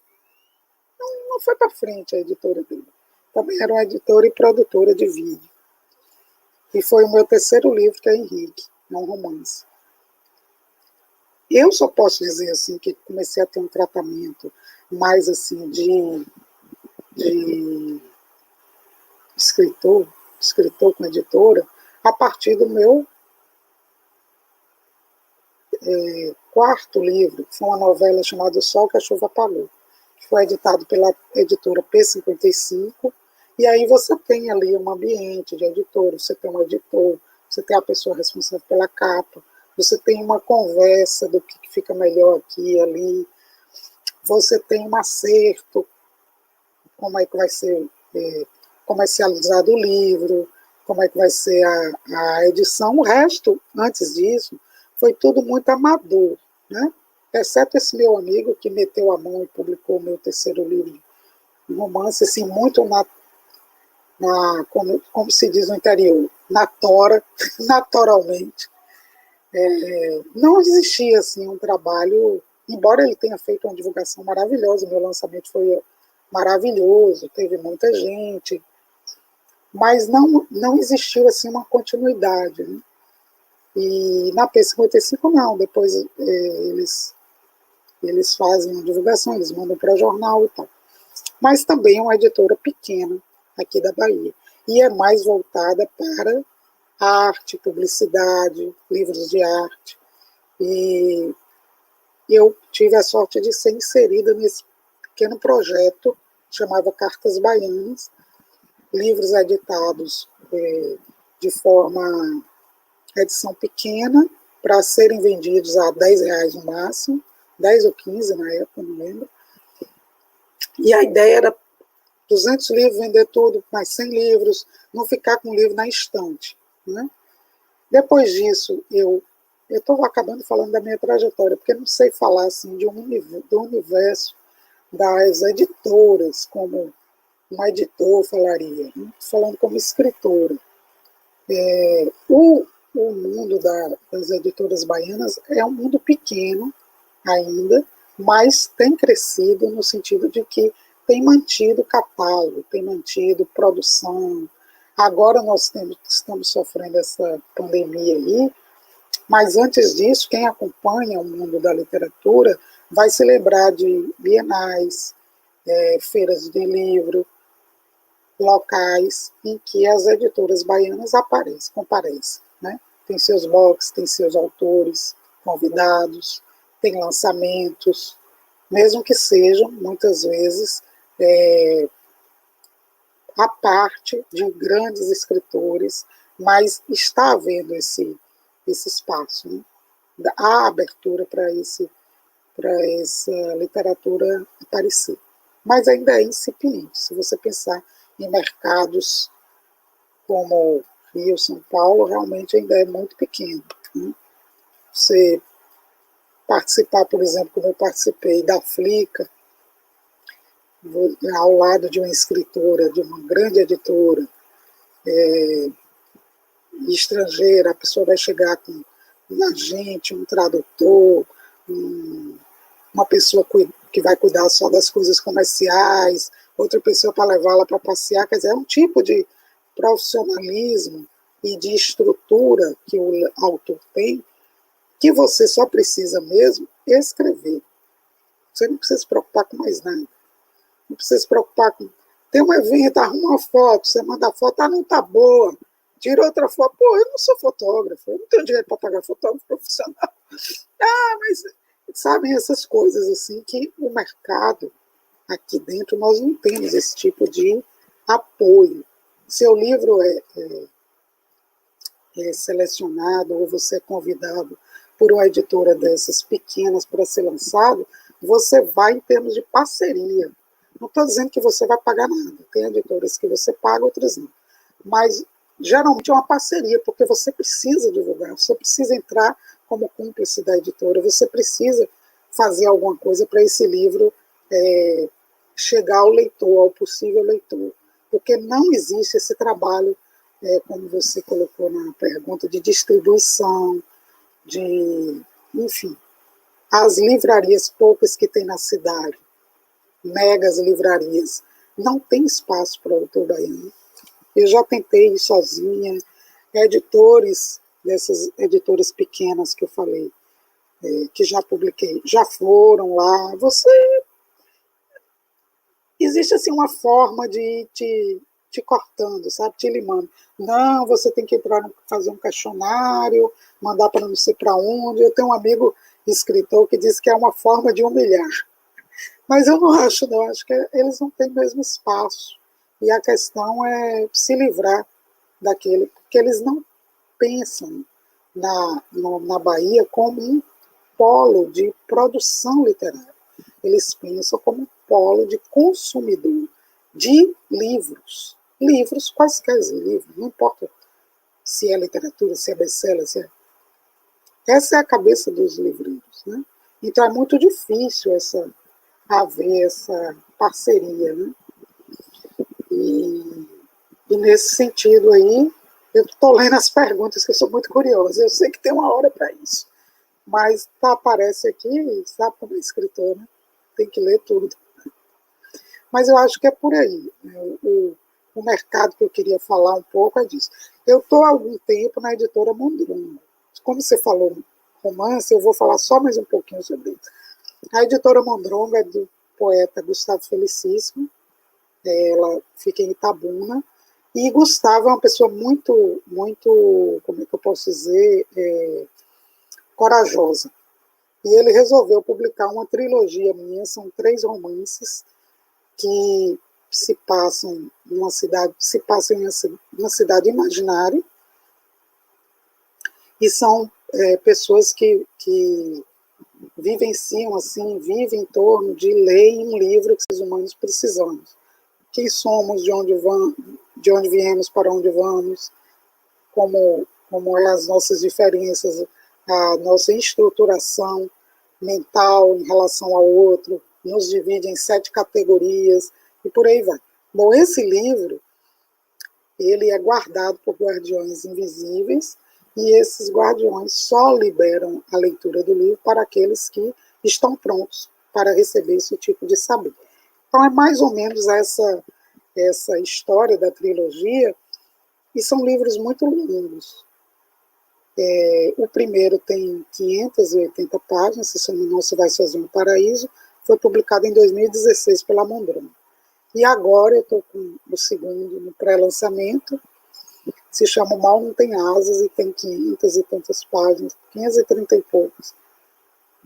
não foi para frente a editora dele. Também era uma editora e produtora de vídeo. E foi o meu terceiro livro, que é Henrique, é um romance. Eu só posso dizer assim que comecei a ter um tratamento mais assim de escritor com editora, a partir do meu quarto livro, que foi uma novela chamada O Sol que a Chuva Apagou, que foi editado pela editora P55, e aí você tem ali um ambiente de editor, você tem um editor, você tem a pessoa responsável pela capa, você tem uma conversa do que fica melhor aqui e ali, você tem um acerto, como é que vai ser comercializado o livro, como é que vai ser a edição. O resto, antes disso, foi tudo muito amador, né? Exceto esse meu amigo que meteu a mão e publicou o meu terceiro livro de romance, assim, muito como se diz no interior, naturalmente. Não existia assim um trabalho, embora ele tenha feito uma divulgação maravilhosa, meu lançamento foi maravilhoso, teve muita gente, mas não existiu assim uma continuidade, né? E na P55 não, depois eles fazem a divulgação, eles mandam para jornal e tal. Mas também é uma editora pequena aqui da Bahia, e é mais voltada para arte, publicidade, livros de arte, e eu tive a sorte de ser inserida nesse pequeno projeto, chamava Cartas Baianas, livros editados de forma edição pequena, para serem vendidos a R$10 no máximo, 10 ou 15 na época, não lembro, e a ideia era 200 livros, vender tudo, mais 100 livros, não ficar com o livro na estante, né? Depois disso, eu estou acabando falando da minha trajetória, porque não sei falar assim, do universo das editoras, como um editor falaria, né? Falando como escritora. O mundo das editoras baianas é um mundo pequeno ainda, mas tem crescido no sentido de que tem mantido catálogo, tem mantido produção. Agora nós estamos sofrendo essa pandemia aí, mas antes disso, quem acompanha o mundo da literatura vai se lembrar de bienais, feiras de livro, locais em que as editoras baianas comparecem, né? Tem seus blogs, tem seus autores convidados, tem lançamentos, mesmo que sejam, muitas vezes, a parte de grandes escritores, mas está havendo esse espaço, né? Há abertura para essa literatura aparecer. Mas ainda é incipiente. Se você pensar em mercados como Rio, São Paulo, realmente ainda é muito pequeno, né? Você participar, por exemplo, como eu participei da Flickr, ao lado de uma escritora, de uma grande editora estrangeira, a pessoa vai chegar com um agente, um tradutor, uma pessoa que vai cuidar só das coisas comerciais, outra pessoa para levá-la para passear. Quer dizer, é um tipo de profissionalismo e de estrutura que o autor tem, que você só precisa mesmo escrever. Você não precisa se preocupar com mais nada. Não precisa se preocupar com... Tem um evento, arruma uma foto, você manda a foto, não tá boa, tira outra foto. Pô, eu não sou fotógrafo, eu não tenho dinheiro para pagar fotógrafo profissional. Mas sabem, essas coisas assim que o mercado, aqui dentro, nós não temos esse tipo de apoio. Seu livro é selecionado ou você é convidado por uma editora dessas pequenas para ser lançado, você vai em termos de parceria. Não estou dizendo que você vai pagar nada. Tem editoras que você paga, outras não. Mas, geralmente, é uma parceria, porque você precisa divulgar, você precisa entrar como cúmplice da editora, você precisa fazer alguma coisa para esse livro chegar ao leitor, ao possível leitor. Porque não existe esse trabalho, como você colocou na pergunta, de distribuição, enfim, as livrarias poucas que tem na cidade, megas livrarias, não tem espaço para o autor baiano. Eu já tentei ir sozinha, editores dessas editoras pequenas que eu falei, que já publiquei, já foram lá. Existe assim uma forma de te cortando, sabe, te limando. Não, você tem que entrar, fazer um questionário, mandar para não sei para onde. Eu tenho um amigo escritor que diz que é uma forma de humilhar. Mas eu não acho, não. Acho que eles não têm mesmo espaço. E a questão é se livrar daquele, porque eles não pensam na Bahia como um polo de produção literária. Eles pensam como um polo de consumidor de livros. Livros, quaisquer livros, não importa se é literatura, se é best-seller, se é... Essa é a cabeça dos livreiros, né? Então é muito difícil haver essa parceria, né? E nesse sentido aí, eu estou lendo as perguntas, que eu sou muito curiosa. Eu sei que tem uma hora para isso, mas aparece aqui, sabe como é escritor, né? Tem que ler tudo. Mas eu acho que é por aí. O mercado que eu queria falar um pouco é disso. Eu estou há algum tempo na editora Mondrongo. Como você falou romance, eu vou falar só mais um pouquinho sobre isso. A editora Mondrongo é do poeta Gustavo Felicíssimo. Ela fica em Itabuna. E Gustavo é uma pessoa muito, muito, como é que eu posso dizer, corajosa. E ele resolveu publicar uma trilogia minha, são 3 romances que se passam em uma cidade imaginária, e são pessoas que vivenciam assim, vivem em torno de ler um livro que os humanos precisamos. Quem somos, de onde viemos, para onde vamos, como as nossas diferenças, a nossa estruturação mental em relação ao outro, nos divide em 7 categorias, e por aí vai. Bom, esse livro, ele é guardado por guardiões invisíveis, e esses guardiões só liberam a leitura do livro para aqueles que estão prontos para receber esse tipo de saber. Então é mais ou menos essa história da trilogia, e são livros muito longos. O primeiro tem 580 páginas, se chama Não Se Vai Sozinho no Paraíso, foi publicado em 2016 pela Mondrongo. E agora eu estou com o segundo no pré-lançamento, se chama O Mal Não Tem Asas, e tem 500 e tantas páginas, 530 e poucos,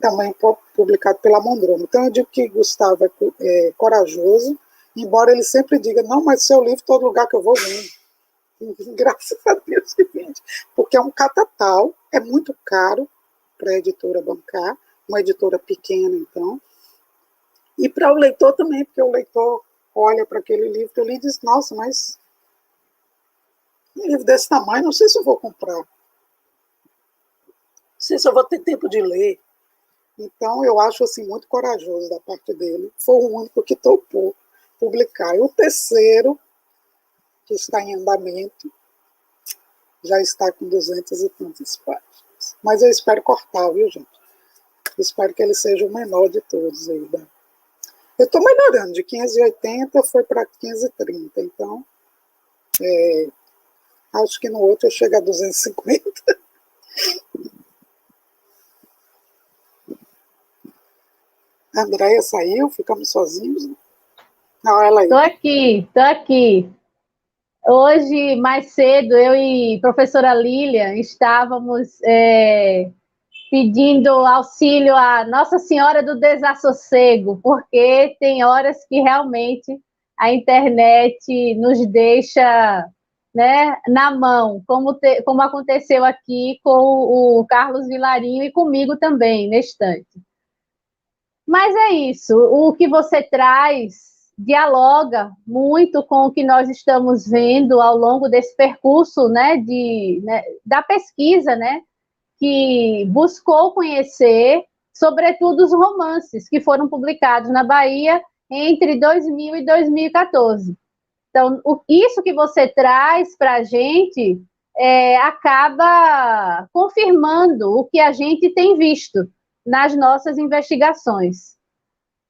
também publicado pela Mondromo. Então eu digo que Gustavo é corajoso, embora ele sempre diga, não, mas seu livro, todo lugar que eu vou, vendo. Graças a Deus que vende, porque é um catatal, é muito caro para a editora bancar, uma editora pequena, então, e para o leitor também, porque o leitor olha para aquele livro que eu li e diz, nossa, mas um livro desse tamanho, não sei se eu vou comprar, não sei se eu vou ter tempo de ler. Então, eu acho assim, muito corajoso da parte dele, foi o único que topou publicar. E o terceiro, que está em andamento, já está com 200 e tantas páginas. Mas eu espero cortar, viu, gente? Eu espero que ele seja o menor de todos aí. Né? Eu estou melhorando, de 580 foi para 530, então acho que no outro eu chego a 250. A Andréia saiu, ficamos sozinhos. Não, ela aí. Tô aqui. Hoje, mais cedo, eu e professora Lília estávamos pedindo auxílio à Nossa Senhora do Desassossego, porque tem horas que realmente a internet nos deixa, né, na mão, como aconteceu aqui com o Carlos Vilarinho e comigo também, na estante. Mas é isso, o que você traz dialoga muito com o que nós estamos vendo ao longo desse percurso, né, da pesquisa, né, que buscou conhecer, sobretudo, os romances que foram publicados na Bahia entre 2000 e 2014. Então, isso que você traz para a gente acaba confirmando o que a gente tem visto nas nossas investigações.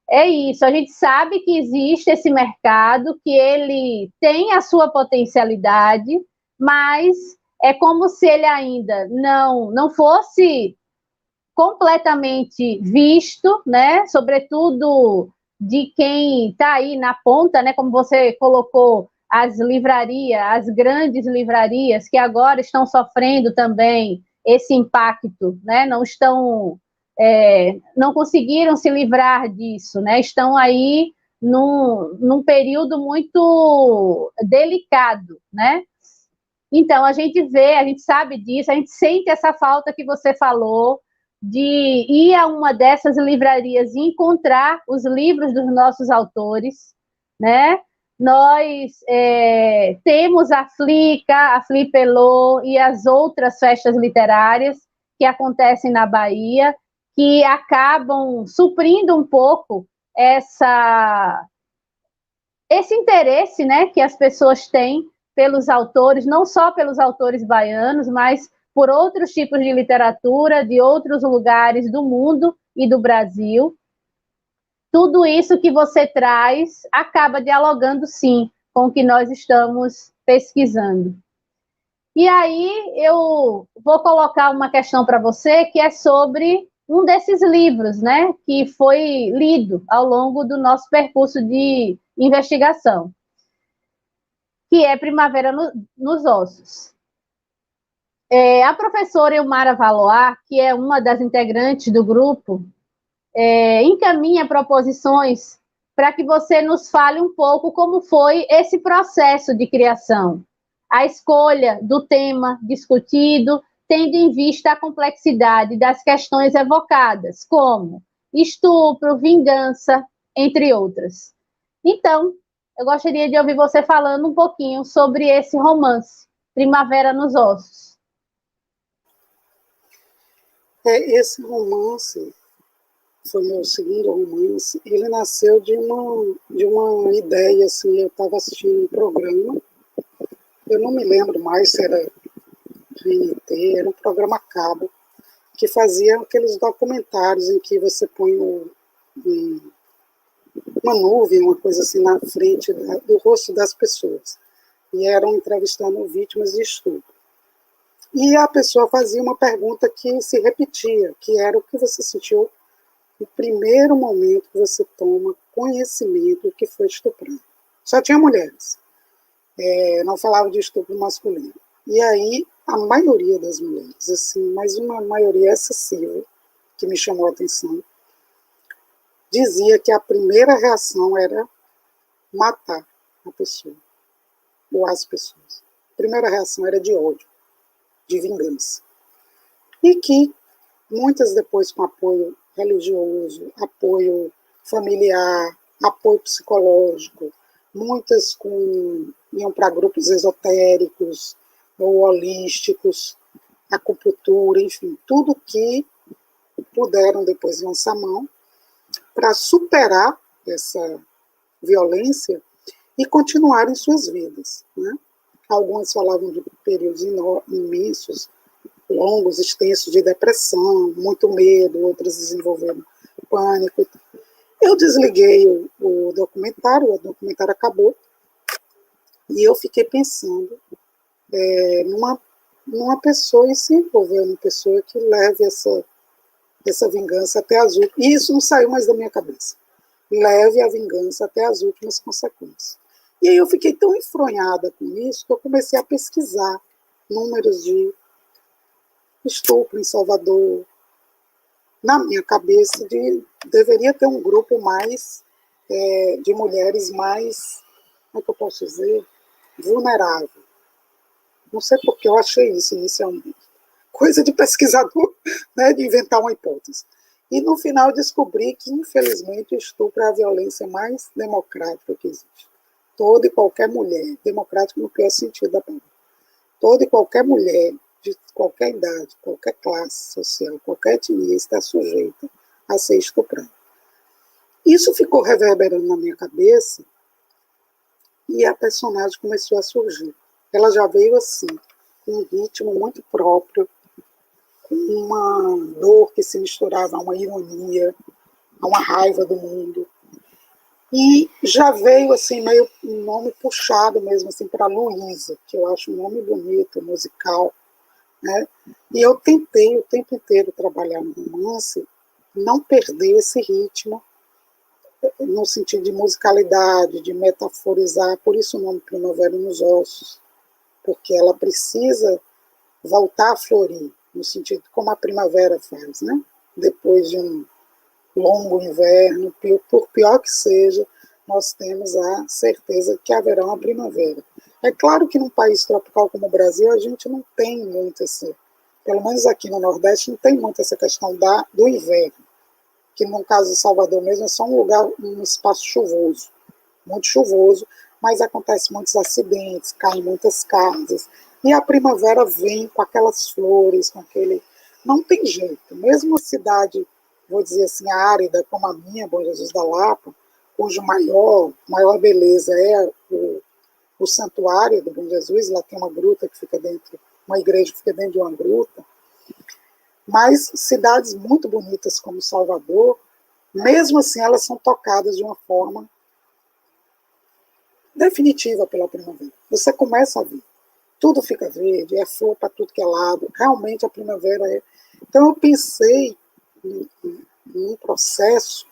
É isso, a gente sabe que existe esse mercado, que ele tem a sua potencialidade, mas é como se ele ainda não fosse completamente visto, né? Sobretudo de quem está aí na ponta, né? Como você colocou, as livrarias, as grandes livrarias, que agora estão sofrendo também esse impacto, né? Não conseguiram se livrar disso, né? Estão aí num período muito delicado, né? Então, a gente sabe disso, a gente sente essa falta que você falou de ir a uma dessas livrarias e encontrar os livros dos nossos autores, né? Nós temos a Flica, a Flipelô e as outras festas literárias que acontecem na Bahia, que acabam suprindo um pouco esse interesse, né, que as pessoas têm pelos autores, não só pelos autores baianos, mas por outros tipos de literatura, de outros lugares do mundo e do Brasil. Tudo isso que você traz acaba dialogando, sim, com o que nós estamos pesquisando. E aí eu vou colocar uma questão para você, que é sobre um desses livros, né, que foi lido ao longo do nosso percurso de investigação, que é Primavera nos Ossos. A professora Elmara Valois, que é uma das integrantes do grupo, encaminha proposições para que você nos fale um pouco como foi esse processo de criação, a escolha do tema discutido, tendo em vista a complexidade das questões evocadas, como estupro, vingança, entre outras. Então, eu gostaria de ouvir você falando um pouquinho sobre esse romance, Primavera nos Ossos. Esse romance foi meu segundo romance. Ele nasceu de uma ideia, assim, eu estava assistindo um programa, eu não me lembro mais se era GNT, era um programa a cabo, que fazia aqueles documentários em que você põe uma nuvem, uma coisa assim, na frente do rosto das pessoas. E eram entrevistando vítimas de estupro. E a pessoa fazia uma pergunta que se repetia, que era o que você sentiu no primeiro momento que você toma conhecimento que foi estuprado. Só tinha mulheres. Não falava de estupro masculino. E aí, a maioria das mulheres, assim, mas uma maioria excessiva, que me chamou a atenção, dizia que a primeira reação era matar a pessoa, ou as pessoas. A primeira reação era de ódio, de vingança. E que muitas depois com apoio religioso, apoio familiar, apoio psicológico, muitas iam para grupos esotéricos ou holísticos, acupuntura, enfim, tudo que puderam depois lançar mão para superar essa violência e continuarem suas vidas, né? Algumas falavam de períodos imensos, longos, extensos de depressão, muito medo, outras desenvolveram pânico. Eu desliguei o documentário acabou, e eu fiquei pensando numa pessoa, e se envolver uma pessoa que leve essa vingança até as últimas. E isso não saiu mais da minha cabeça. Leve a vingança até as últimas consequências. E aí eu fiquei tão enfronhada com isso que eu comecei a pesquisar números de estupro em Salvador. Na minha cabeça, deveria ter um grupo mais de mulheres mais, como é que eu posso dizer, vulnerável. Não sei porque eu achei isso inicialmente. Coisa de pesquisador, né, de inventar uma hipótese. E no final descobri que, infelizmente, o estupro é a violência mais democrática que existe. Toda e qualquer mulher, democrática no pior sentido da palavra, toda e qualquer mulher, de qualquer idade, qualquer classe social, qualquer etnia, está sujeita a ser estuprada. Isso ficou reverberando na minha cabeça e a personagem começou a surgir. Ela já veio assim, com um ritmo muito próprio, com uma dor que se misturava a uma ironia, a uma raiva do mundo. E já veio assim, meio um nome puxado mesmo assim, para Luísa, que eu acho um nome bonito, musical, né? E eu tentei o tempo inteiro trabalhar no romance, não perder esse ritmo, no sentido de musicalidade, de metaforizar, por isso o nome Primavera nos Ossos, porque ela precisa voltar a florir, no sentido como a primavera faz, né? Depois de um longo inverno, por pior que seja, nós temos a certeza que haverá uma primavera. É claro que num país tropical como o Brasil, a gente não tem muito pelo menos aqui no Nordeste, não tem muito essa questão do inverno, que no caso de Salvador mesmo é só um lugar, um espaço chuvoso, muito chuvoso, mas acontecem muitos acidentes, caem muitas casas, e a primavera vem com aquelas flores, com aquele... Não tem jeito, mesmo a cidade, vou dizer assim, árida, como a minha, Bom Jesus da Lapa, cuja maior beleza é o santuário do Bom Jesus, lá tem uma gruta que fica dentro, uma igreja que fica dentro de uma gruta, mas cidades muito bonitas como Salvador, mesmo assim elas são tocadas de uma forma definitiva pela primavera. Você começa a ver, tudo fica verde, é flor para tudo que é lado, realmente a primavera é... Então eu pensei num processo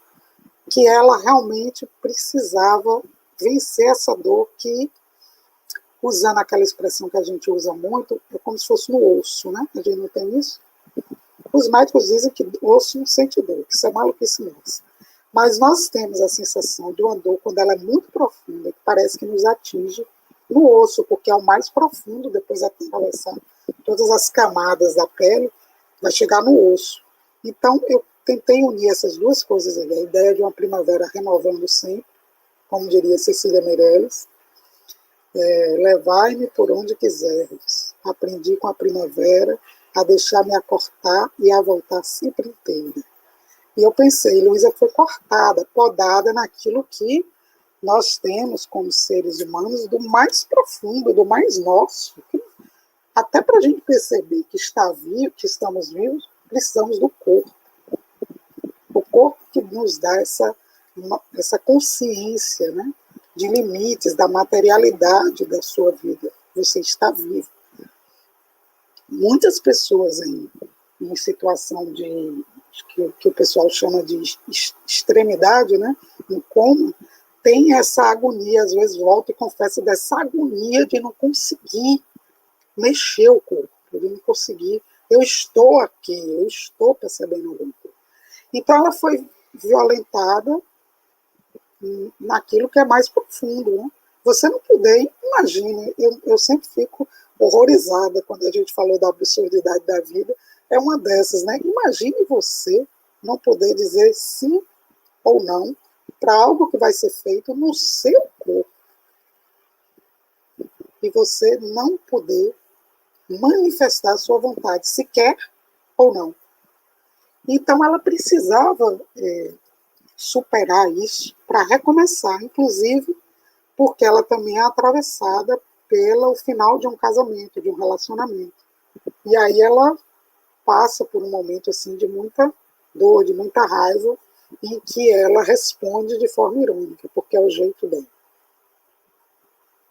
que ela realmente precisava vencer essa dor que, usando aquela expressão que a gente usa muito, é como se fosse no osso, né? A gente não tem isso? Os médicos dizem que o osso não sente dor, que isso é maluquice nossa. Mas nós temos a sensação de uma dor quando ela é muito profunda, que parece que nos atinge no osso, porque é o mais profundo, depois de atravessar todas as camadas da pele, vai chegar no osso. Então, eu tentei unir essas duas coisas ali, a ideia de uma primavera renovando sempre, como diria Cecília Meirelles, levai-me por onde quiseres, aprendi com a primavera a deixar-me acortar e a voltar sempre inteira. E eu pensei, Luísa foi cortada, podada naquilo que nós temos como seres humanos do mais profundo, do mais nosso. Até para a gente perceber que está vivo, que estamos vivos, precisamos do corpo. O corpo que nos dá essa consciência, né, de limites, da materialidade da sua vida. Você está vivo. Muitas pessoas em situação que o pessoal chama de extremidade, né, em coma, tem essa agonia, às vezes volta e confessa dessa agonia de não conseguir mexer o corpo, de não conseguir, eu estou aqui, eu estou percebendo alguma coisa. Então ela foi violentada naquilo que é mais profundo, né? Você não puder, imagine, eu sempre fico horrorizada quando a gente falou da absurdidade da vida, é uma dessas, né? Imagine você não poder dizer sim ou não para algo que vai ser feito no seu corpo e você não poder manifestar a sua vontade, se quer ou não. Então ela precisava superar isso para recomeçar, inclusive porque ela também é atravessada pelo final de um casamento, de um relacionamento. E aí ela passa por um momento assim de muita dor, de muita raiva, em que ela responde de forma irônica, porque é o jeito dela.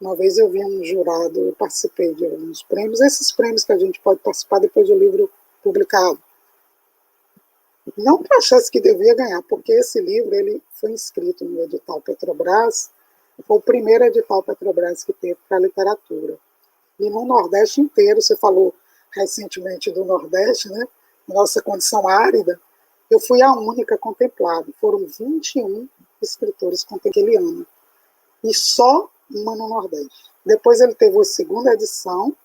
Uma vez eu vi um jurado, eu participei de alguns prêmios, esses prêmios que a gente pode participar depois do livro publicado. Não que eu achasse que devia ganhar, porque esse livro ele foi inscrito no edital Petrobras, foi o primeiro edital Petrobras que teve para a literatura. E no Nordeste inteiro, você falou recentemente do Nordeste, né? Nossa condição árida, eu fui a única contemplada. Foram 21 escritores aquele ano. E só uma no Nordeste. Depois ele teve a segunda edição,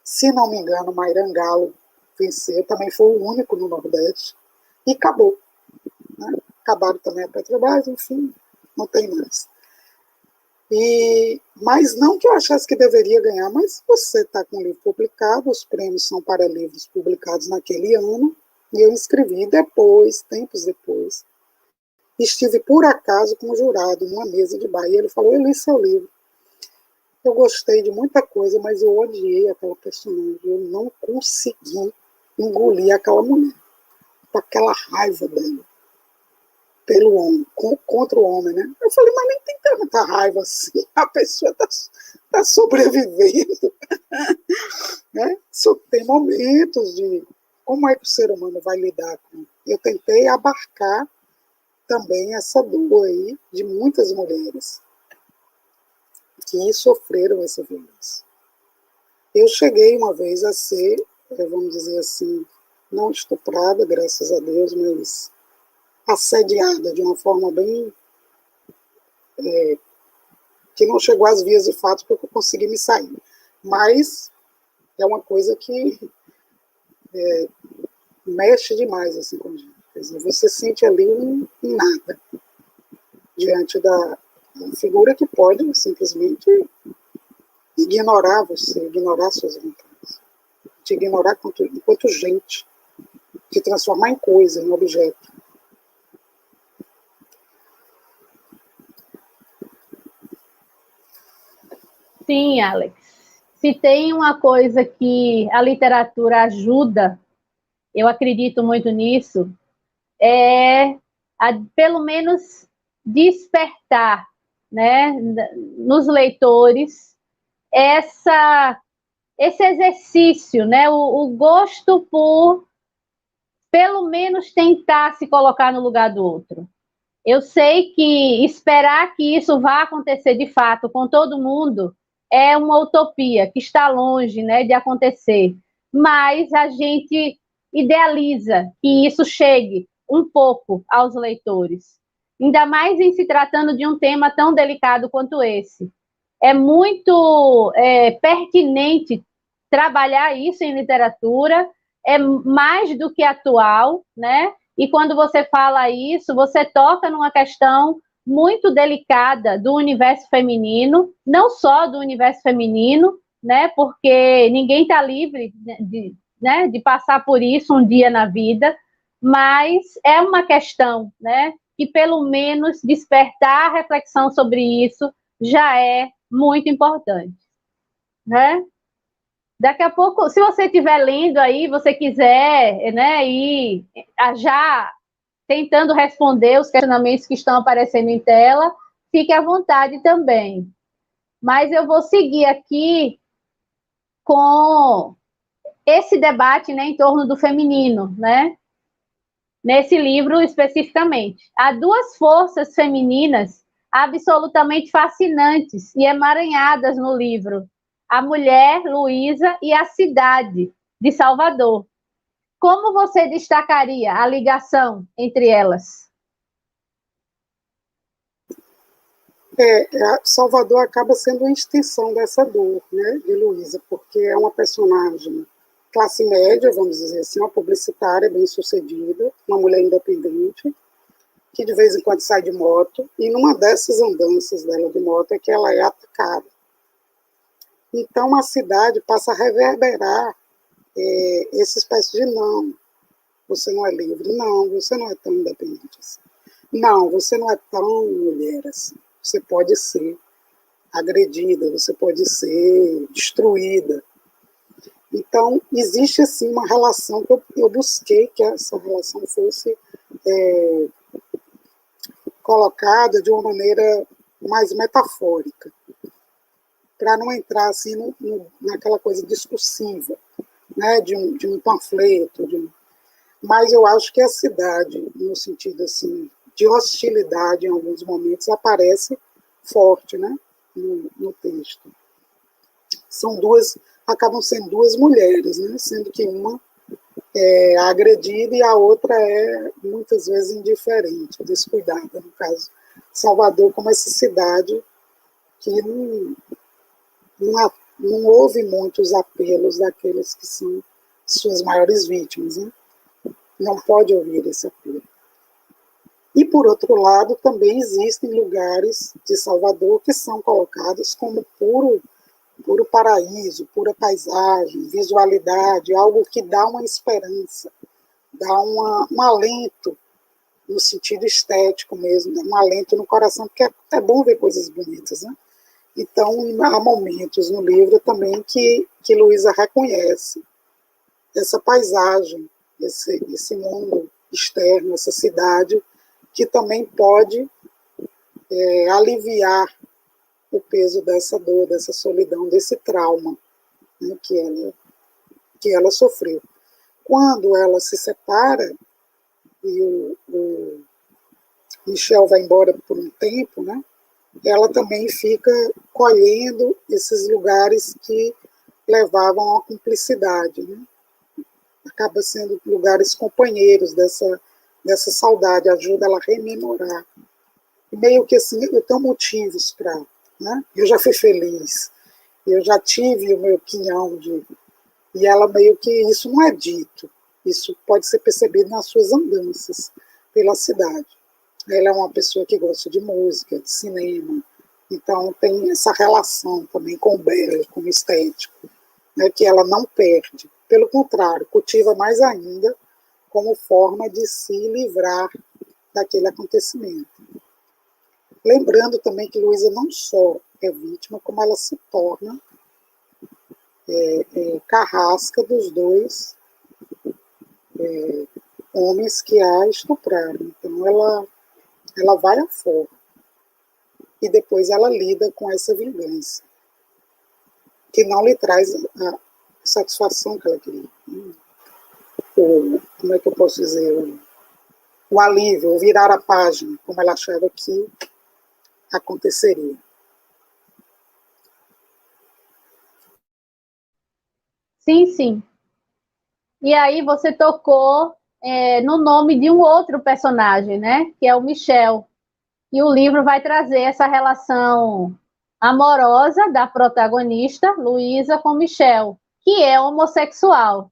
se não me engano, Mairan Galo venceu, também foi o único no Nordeste, e acabou. Né? Acabaram também a Petrobras, enfim, não tem mais. Mas não que eu achasse que deveria ganhar, mas você está com o livro publicado, os prêmios são para livros publicados naquele ano, e eu inscrevi depois, tempos depois, estive por acaso com um jurado numa mesa de bar, e ele falou, eu li seu livro, eu gostei de muita coisa, mas eu odiei aquela personagem, eu não consegui engolir aquela mulher, com aquela raiva dela, pelo homem, contra o homem, né? Eu falei, mas nem tem tanta raiva assim, a pessoa está sobrevivendo, né? Só tem momentos de como é que o ser humano vai lidar com. Eu tentei abarcar também essa dor aí de muitas mulheres que sofreram essa violência. Eu cheguei uma vez a ser, vamos dizer assim, não estuprada, graças a Deus, mas assediada de uma forma bem que não chegou às vias de fato porque eu consegui me sair. Mas é uma coisa que mexe demais assim com a gente. Quer dizer, você sente ali um nada diante da figura que pode simplesmente ignorar você, ignorar suas vontades, te ignorar enquanto gente, te transformar em coisa, em objeto. Sim, Alex. Se tem uma coisa que a literatura ajuda, eu acredito muito nisso, pelo menos despertar, né, nos leitores esse exercício, né, o gosto por pelo menos tentar se colocar no lugar do outro. Eu sei que esperar que isso vá acontecer de fato com todo mundo é uma utopia que está longe, né, de acontecer, mas a gente idealiza que isso chegue um pouco aos leitores, ainda mais em se tratando de um tema tão delicado quanto esse. É muito pertinente trabalhar isso em literatura, é mais do que atual, né? E quando você fala isso, você toca numa questão muito delicada do universo feminino, não só do universo feminino, né? Porque ninguém está livre de passar por isso um dia na vida, mas é uma questão, né? Que pelo menos despertar a reflexão sobre isso já é muito importante, né? Daqui a pouco, se você estiver lendo aí, você quiser, né, ir já tentando responder os questionamentos que estão aparecendo em tela, fique à vontade também. Mas eu vou seguir aqui com esse debate, né, em torno do feminino, né? Nesse livro especificamente. Há duas forças femininas absolutamente fascinantes e emaranhadas no livro: a mulher, Luísa, e a cidade de Salvador. Como você destacaria a ligação entre elas? Salvador acaba sendo uma extensão dessa dor, né, de Luísa, porque é uma personagem classe média, vamos dizer assim, uma publicitária bem-sucedida, uma mulher independente, que de vez em quando sai de moto, e numa dessas andanças dela de moto é que ela é atacada. Então a cidade passa a reverberar essa espécie de não, você não é livre, não, você não é tão independente assim. Não, você não é tão mulher assim. Você pode ser agredida, você pode ser destruída. Então, existe, assim, uma relação que eu busquei que essa relação fosse colocada de uma maneira mais metafórica, para não entrar, assim, naquela coisa discursiva, né, de um panfleto. Mas eu acho que a cidade, no sentido, assim, de hostilidade em alguns momentos, aparece forte, né, no texto. Acabam sendo duas mulheres, né, sendo que uma é agredida e a outra é, muitas vezes, indiferente, descuidada, no caso. Salvador, como essa cidade que não houve muitos apelos daqueles que são suas maiores vítimas, né? Não pode ouvir esse apelo. E, por outro lado, também existem lugares de Salvador que são colocados como puro paraíso, pura paisagem, visualidade, algo que dá uma esperança, dá um alento no sentido estético mesmo, dá um alento no coração, porque é bom ver coisas bonitas, né? Então, há momentos no livro também que Luísa reconhece essa paisagem, esse mundo externo, essa cidade, que também pode aliviar o peso dessa dor, dessa solidão, desse trauma, né, que ela sofreu. Quando ela se separa e o Michel vai embora por um tempo, né, ela também fica colhendo esses lugares que levavam à cumplicidade, né? Acaba sendo lugares companheiros dessa saudade, ajuda ela a rememorar. E meio que assim, eu tenho motivos para, né? Eu já fui feliz, eu já tive o meu quinhão e ela meio que, isso não é dito, isso pode ser percebido nas suas andanças pela cidade. Ela é uma pessoa que gosta de música, de cinema, então tem essa relação também com o belo, com o estético, né, que ela não perde. Pelo contrário, cultiva mais ainda como forma de se livrar daquele acontecimento. Lembrando também que Luísa não só é vítima, como ela se torna carrasca dos dois homens que a estupraram. Então ela vai a fora. E depois ela lida com essa vingança, que não lhe traz a satisfação que ela queria. Como é que eu posso dizer? O alívio, o virar a página, como ela achava que aconteceria. Sim, sim. E aí você tocou no nome de um outro personagem, né? Que é o Michel. E o livro vai trazer essa relação amorosa da protagonista, Luísa, com Michel, que é homossexual.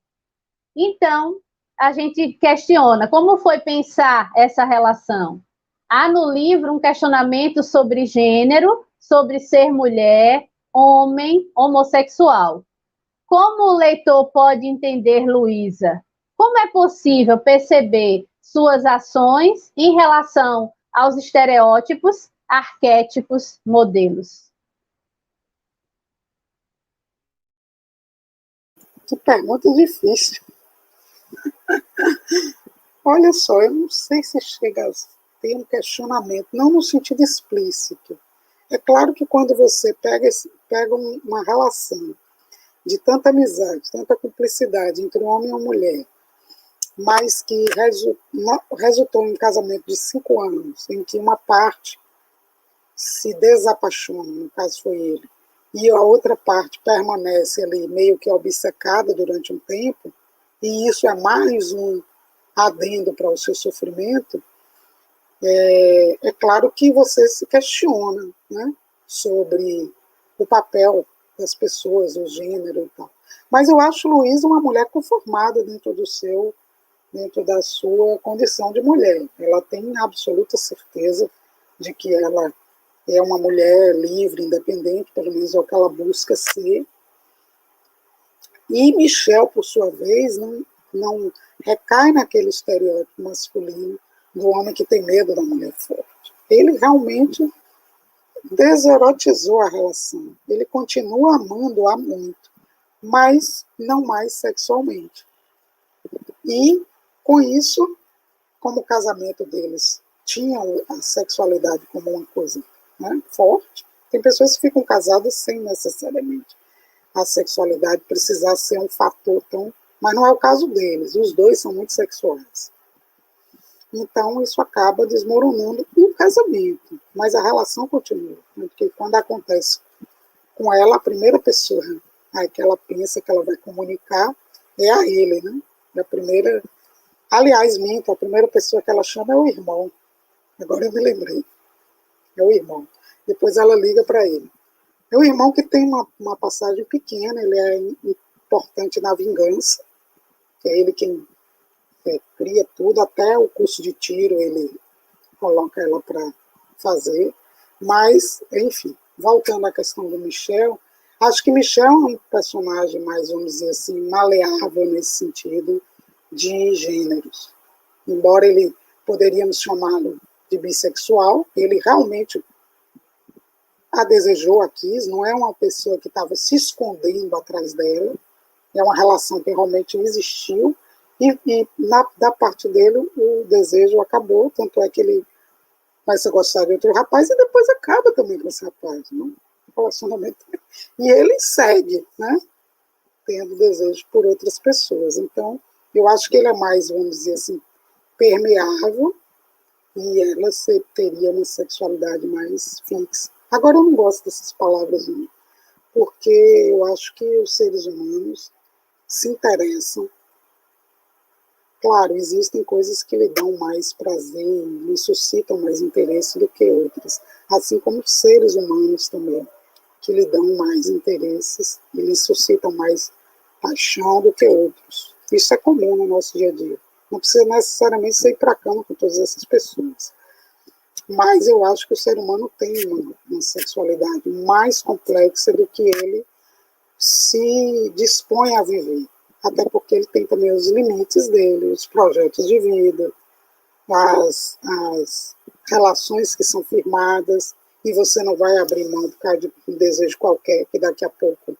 Então, a gente questiona como foi pensar essa relação. Há no livro um questionamento sobre gênero, sobre ser mulher, homem, homossexual. Como o leitor pode entender Luísa? Como é possível perceber suas ações em relação aos estereótipos, arquétipos, modelos? Que pergunta difícil. Olha só, eu não sei se chega a ter um questionamento, não no sentido explícito. É claro que quando você pega uma relação de tanta amizade, tanta cumplicidade entre um homem e uma mulher, mas que resultou em um casamento de 5 anos, em que uma parte se desapaixona, no caso foi ele, e a outra parte permanece ali meio que obcecada durante um tempo, e isso é mais um adendo para o seu sofrimento, é claro que você se questiona, né, sobre o papel das pessoas, o gênero e tal. Mas eu acho Luísa uma mulher conformada dentro da sua condição de mulher. Ela tem absoluta certeza de que ela é uma mulher livre, independente, pelo menos é o que ela busca ser. E Michel, por sua vez, não recai naquele estereótipo masculino do homem que tem medo da mulher forte. Ele realmente deserotizou a relação. Ele continua amando-a muito, mas não mais sexualmente. E, com isso, como o casamento deles tinha a sexualidade como uma coisa, né, forte, tem pessoas que ficam casadas sem necessariamente a sexualidade precisar ser um fator tão... Mas não é o caso deles, os dois são muito sexuais. Então, isso acaba desmoronando o casamento, mas a relação continua. Porque quando acontece com ela, a primeira pessoa que ela pensa que ela vai comunicar é a ele, né? A primeira... Aliás, minto, a primeira pessoa que ela chama é o irmão. Agora eu me lembrei. É o irmão. Depois ela liga para ele. É o irmão que tem uma passagem pequena, ele é importante na vingança, é ele quem cria tudo, até o curso de tiro ele coloca ela para fazer. Mas, enfim, voltando à questão do Michel, acho que Michel é um personagem mais, vamos dizer assim, maleável nesse sentido de gêneros. Embora ele poderíamos chamá-lo de bissexual, ele realmente a desejou, a quis, não é uma pessoa que estava se escondendo atrás dela, é uma relação que realmente existiu, e da parte dele o desejo acabou, tanto é que ele começa a gostar de outro rapaz e depois acaba também com esse rapaz, né? Relacionamento. E ele segue, né, tendo desejo por outras pessoas. Então, eu acho que ele é mais, vamos dizer assim, permeável, e ela teria uma sexualidade mais fixa. Agora, eu não gosto dessas palavras, não, porque eu acho que os seres humanos se interessam. Claro, existem coisas que lhe dão mais prazer, lhe suscitam mais interesse do que outras, assim como os seres humanos também, que lhe dão mais interesses e lhe suscitam mais paixão do que outros. Isso é comum no nosso dia a dia. Não precisa necessariamente sair para a cama com todas essas pessoas. Mas eu acho que o ser humano tem uma sexualidade mais complexa do que ele se dispõe a viver. Até porque ele tem também os limites dele, os projetos de vida, as relações que são firmadas, e você não vai abrir mão por causa de um desejo qualquer, que daqui a pouco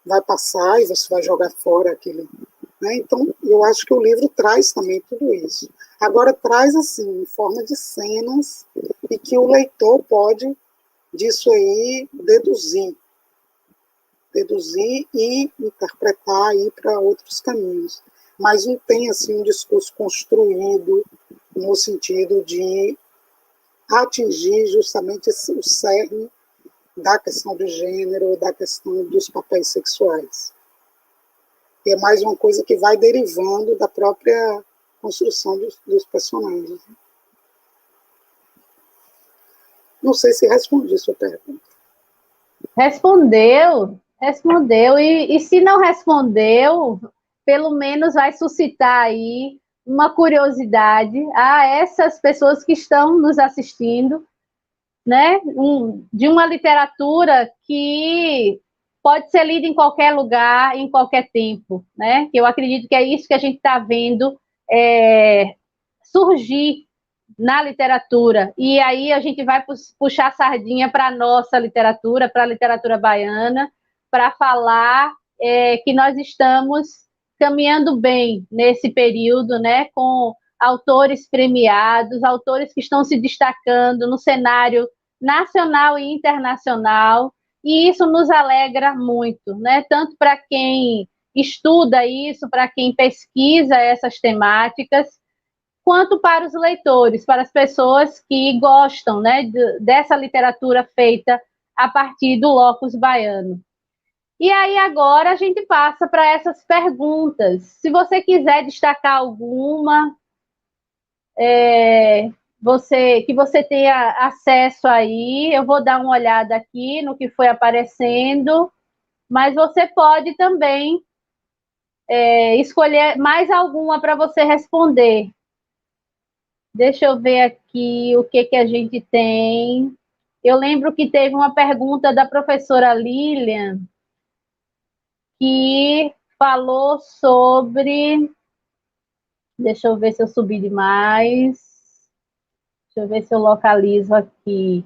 vai passar e você vai jogar fora aquele... Né? Então, eu acho que o livro traz também tudo isso. Agora, traz assim, em forma de cenas, e que o leitor pode, disso aí, deduzir e interpretar, ir para outros caminhos. Mas não tem assim, um discurso construído no sentido de atingir justamente o cerne da questão do gênero, da questão dos papéis sexuais. É mais uma coisa que vai derivando da própria construção dos personagens. Não sei se respondi a sua pergunta. Respondeu, e se não respondeu, pelo menos vai suscitar aí uma curiosidade a essas pessoas que estão nos assistindo, né? De uma literatura que pode ser lida em qualquer lugar, em qualquer tempo, né? Eu acredito que é isso que a gente está vendo surgir na literatura. E aí a gente vai puxar a sardinha para a nossa literatura, para a literatura baiana, para falar que nós estamos caminhando bem nesse período, né? Com autores premiados, autores que estão se destacando no cenário nacional e internacional, e isso nos alegra muito, né? Tanto para quem estuda isso, para quem pesquisa essas temáticas, quanto para os leitores, para as pessoas que gostam, né, dessa literatura feita a partir do locus baiano. E aí agora a gente passa para essas perguntas. Se você quiser destacar alguma, que você tenha acesso aí, eu vou dar uma olhada aqui no que foi aparecendo, mas você pode também escolher mais alguma para você responder. Deixa eu ver aqui o que a gente tem. Eu lembro que teve uma pergunta da professora Lilian, que falou sobre... Deixa eu ver se eu subi demais. Deixa eu ver se eu localizo aqui.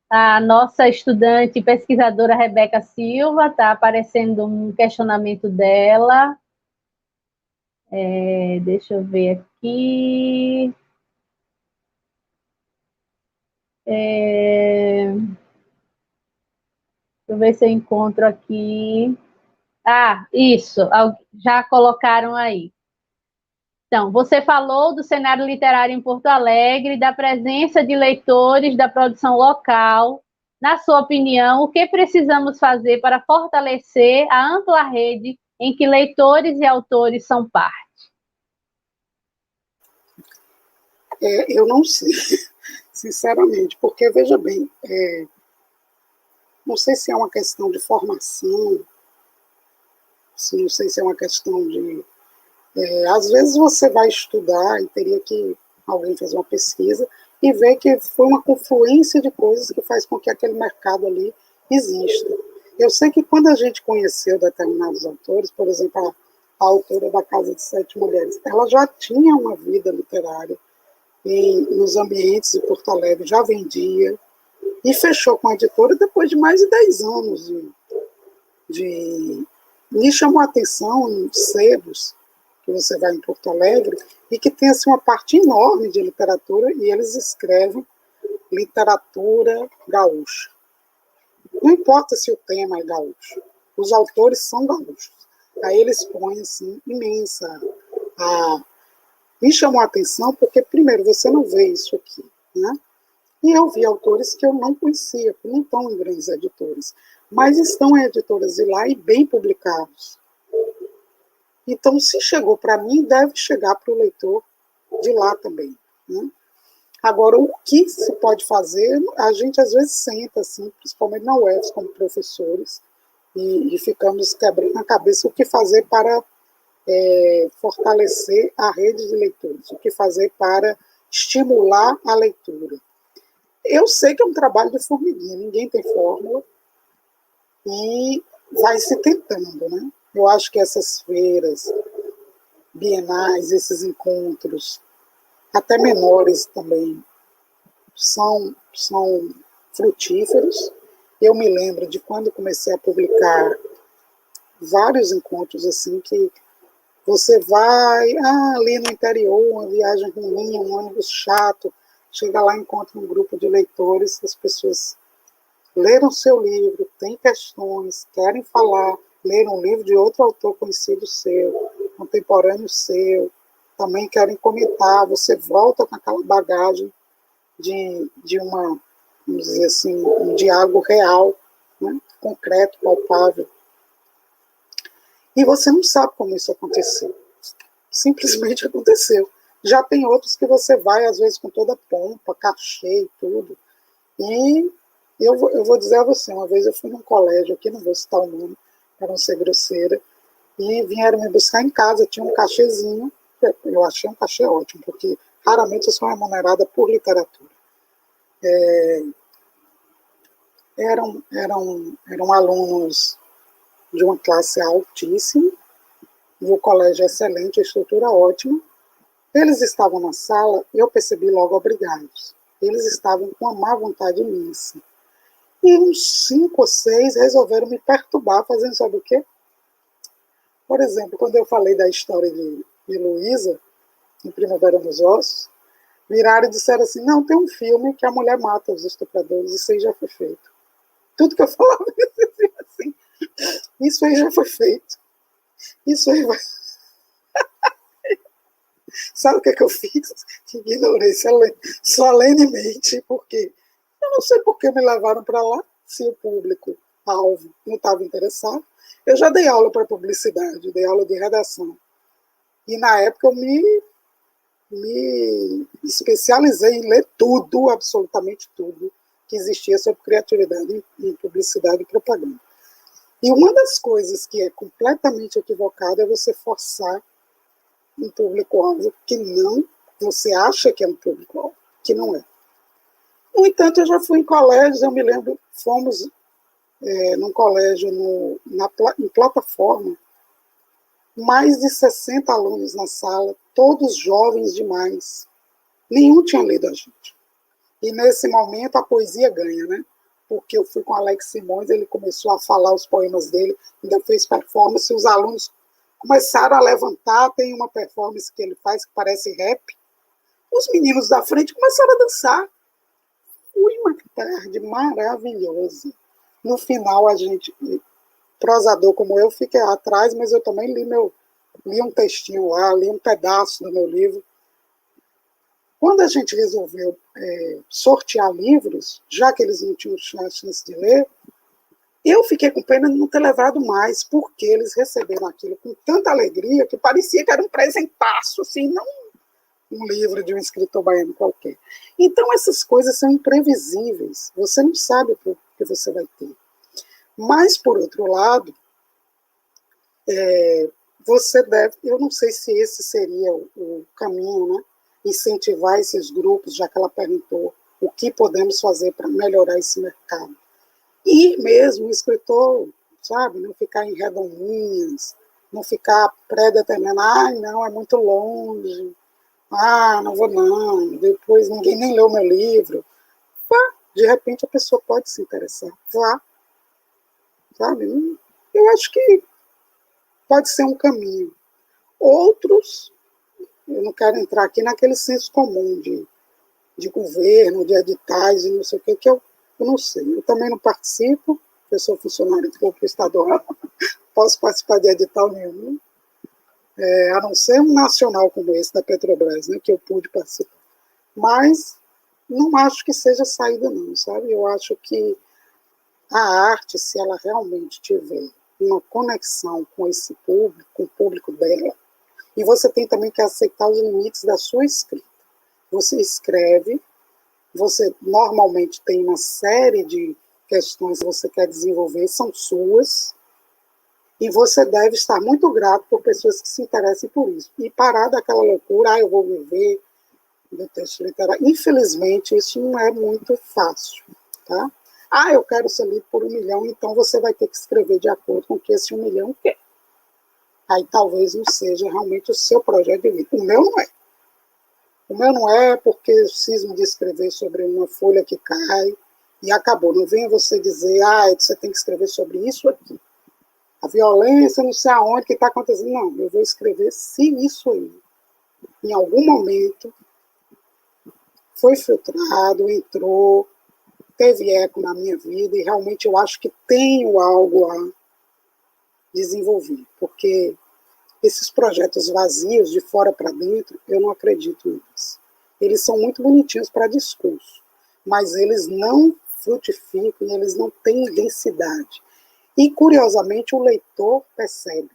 A nossa estudante pesquisadora Rebeca Silva, está aparecendo um questionamento dela. Deixa eu ver aqui. Deixa eu ver se eu encontro aqui. Isso, já colocaram aí. Então, você falou do cenário literário em Porto Alegre, da presença de leitores da produção local. Na sua opinião, o que precisamos fazer para fortalecer a ampla rede em que leitores e autores são parte? Eu não sei, sinceramente, porque, veja bem, não sei se é uma questão de formação, não sei se é uma questão de... às vezes você vai estudar e teria que... Alguém fez uma pesquisa e vê que foi uma confluência de coisas que faz com que aquele mercado ali exista. Eu sei que quando a gente conheceu determinados autores, por exemplo, a autora da Casa de Sete Mulheres, ela já tinha uma vida literária nos ambientes de Porto Alegre, já vendia, e fechou com a editora depois de mais de 10 anos me chamou a atenção em sebos que você vai em Porto Alegre e que tem assim, uma parte enorme de literatura, e eles escrevem literatura gaúcha. Não importa se o tema é gaúcho, os autores são gaúchos. Aí eles põem assim, imensa. Me chamou a atenção porque, primeiro, você não vê isso aqui, né? E eu vi autores que eu não conhecia, que não estão em grandes editoras, mas estão em editoras de lá e bem publicados. Então, se chegou para mim, deve chegar para o leitor de lá também, né? Agora, o que se pode fazer, a gente às vezes senta, assim, principalmente na UFS, como professores, e ficamos quebrando a cabeça o que fazer para fortalecer a rede de leitores, o que fazer para estimular a leitura. Eu sei que é um trabalho de formiguinha, ninguém tem fórmula, e vai se tentando, né? Eu acho que essas feiras bienais, esses encontros, até menores também, são frutíferos. Eu me lembro de quando comecei a publicar vários encontros assim, que você vai ali no interior, uma viagem ruim, um ônibus chato, chega lá e encontra um grupo de leitores, as pessoas leram seu livro, têm questões, querem falar, leram um livro de outro autor conhecido seu, contemporâneo seu, também querem comentar, você volta com aquela bagagem de uma, vamos dizer assim, de algo real, né? Concreto, palpável. E você não sabe como isso aconteceu. Simplesmente aconteceu. Já tem outros que você vai, às vezes, com toda a pompa, cachê e tudo. E eu vou dizer a você, uma vez eu fui num colégio, aqui não vou citar o nome, para não ser grosseira, e vieram me buscar em casa, tinha um cachezinho, eu achei um cachê ótimo, porque raramente eu sou remunerada por literatura. Eram alunos de uma classe altíssima, e o colégio é excelente, a estrutura ótima. Eles estavam na sala e eu percebi logo obrigados. Eles estavam com uma má vontade imensa. E uns 5 ou 6 resolveram me perturbar, fazendo sabe o quê? Por exemplo, quando eu falei da história de Luísa, em Primavera nos Ossos, viraram e disseram assim, não, tem um filme que a mulher mata os estupradores, isso aí já foi feito. Tudo que eu falava assim, isso aí já foi feito. Isso aí vai... Sabe o que eu fiz? Ignorei solenemente, porque eu não sei por que me levaram para lá, se o público-alvo não estava interessado. Eu já dei aula para publicidade, dei aula de redação. E na época eu me especializei em ler tudo, absolutamente tudo, que existia sobre criatividade em publicidade e propaganda. E uma das coisas que é completamente equivocada é você forçar um público-alvo que não, você acha que é um público-alvo, que não é. No entanto, eu já fui em colégios, eu me lembro, fomos num colégio em plataforma, mais de 60 alunos na sala, todos jovens demais. Nenhum tinha lido a gente. E nesse momento a poesia ganha, né? Porque eu fui com Alex Simões, ele começou a falar os poemas dele, ainda fez performance, os alunos começaram a levantar, tem uma performance que ele faz que parece rap. Os meninos da frente começaram a dançar. Foi uma tarde maravilhosa. No final, a gente, prosador como eu, fiquei atrás, mas eu também li um textinho lá, li um pedaço do meu livro. Quando a gente resolveu sortear livros, já que eles não tinham a chance de ler, eu fiquei com pena de não ter levado mais, porque eles receberam aquilo com tanta alegria que parecia que era um presentaço, assim, não um livro de um escritor baiano qualquer. Então, essas coisas são imprevisíveis. Você não sabe o que você vai ter. Mas, por outro lado, você deve... Eu não sei se esse seria o caminho, né? Incentivar esses grupos, já que ela perguntou o que podemos fazer para melhorar esse mercado. E mesmo o escritor, sabe, não ficar em redominhas, não ficar pré-determinado, não, é muito longe, não vou não, depois ninguém nem leu meu livro. Vá, de repente a pessoa pode se interessar, vá, sabe? Eu acho que pode ser um caminho. Outros, eu não quero entrar aqui naquele senso comum de governo, de editais e não sei o que eu não sei. Eu também não participo, eu sou funcionário do grupo estadual, posso participar de edital nenhum, a não ser um nacional como esse da Petrobras, né, que eu pude participar. Mas não acho que seja saída não, sabe? Eu acho que a arte, se ela realmente tiver uma conexão com esse público, com o público dela, e você tem também que aceitar os limites da sua escrita. Você escreve, você normalmente tem uma série de questões que você quer desenvolver, são suas, e você deve estar muito grato por pessoas que se interessem por isso. E parar daquela loucura, eu vou viver do texto literário. Infelizmente, isso não é muito fácil. Tá? Eu quero ser lido por 1 milhão, então você vai ter que escrever de acordo com o que esse 1 milhão quer. Aí talvez não seja realmente o seu projeto de vida. O meu não é. O meu não é porque eu cismo de escrever sobre uma folha que cai e acabou. Não venha você dizer, você tem que escrever sobre isso aqui. A violência, não sei aonde que está acontecendo. Não, eu vou escrever se isso aí, em algum momento, foi filtrado, entrou, teve eco na minha vida e realmente eu acho que tenho algo a desenvolver. Porque esses projetos vazios, de fora para dentro, eu não acredito neles. Eles são muito bonitinhos para discurso, mas eles não frutificam e eles não têm densidade. E, curiosamente, o leitor percebe.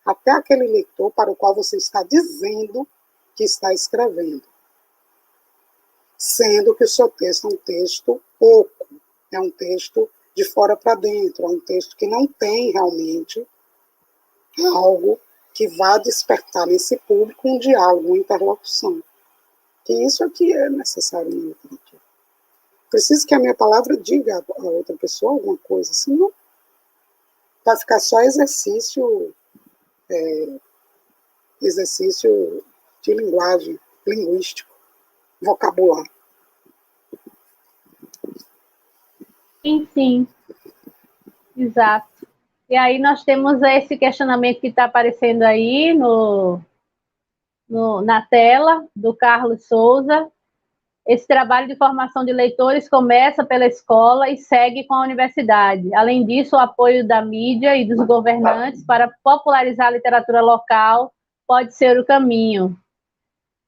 Até aquele leitor para o qual você está dizendo que está escrevendo. Sendo que o seu texto é um texto oco, é um texto de fora para dentro, é um texto que não tem realmente algo que vá despertar nesse público um diálogo, uma interlocução. Que isso aqui é necessário na literatura. Preciso que a minha palavra diga a outra pessoa alguma coisa, senão vai ficar só exercício de linguagem, linguístico, vocabulário. Sim, exato. E aí nós temos esse questionamento que está aparecendo aí na tela, do Carlos Souza. Esse trabalho de formação de leitores começa pela escola e segue com a universidade. Além disso, o apoio da mídia e dos governantes para popularizar a literatura local pode ser o caminho.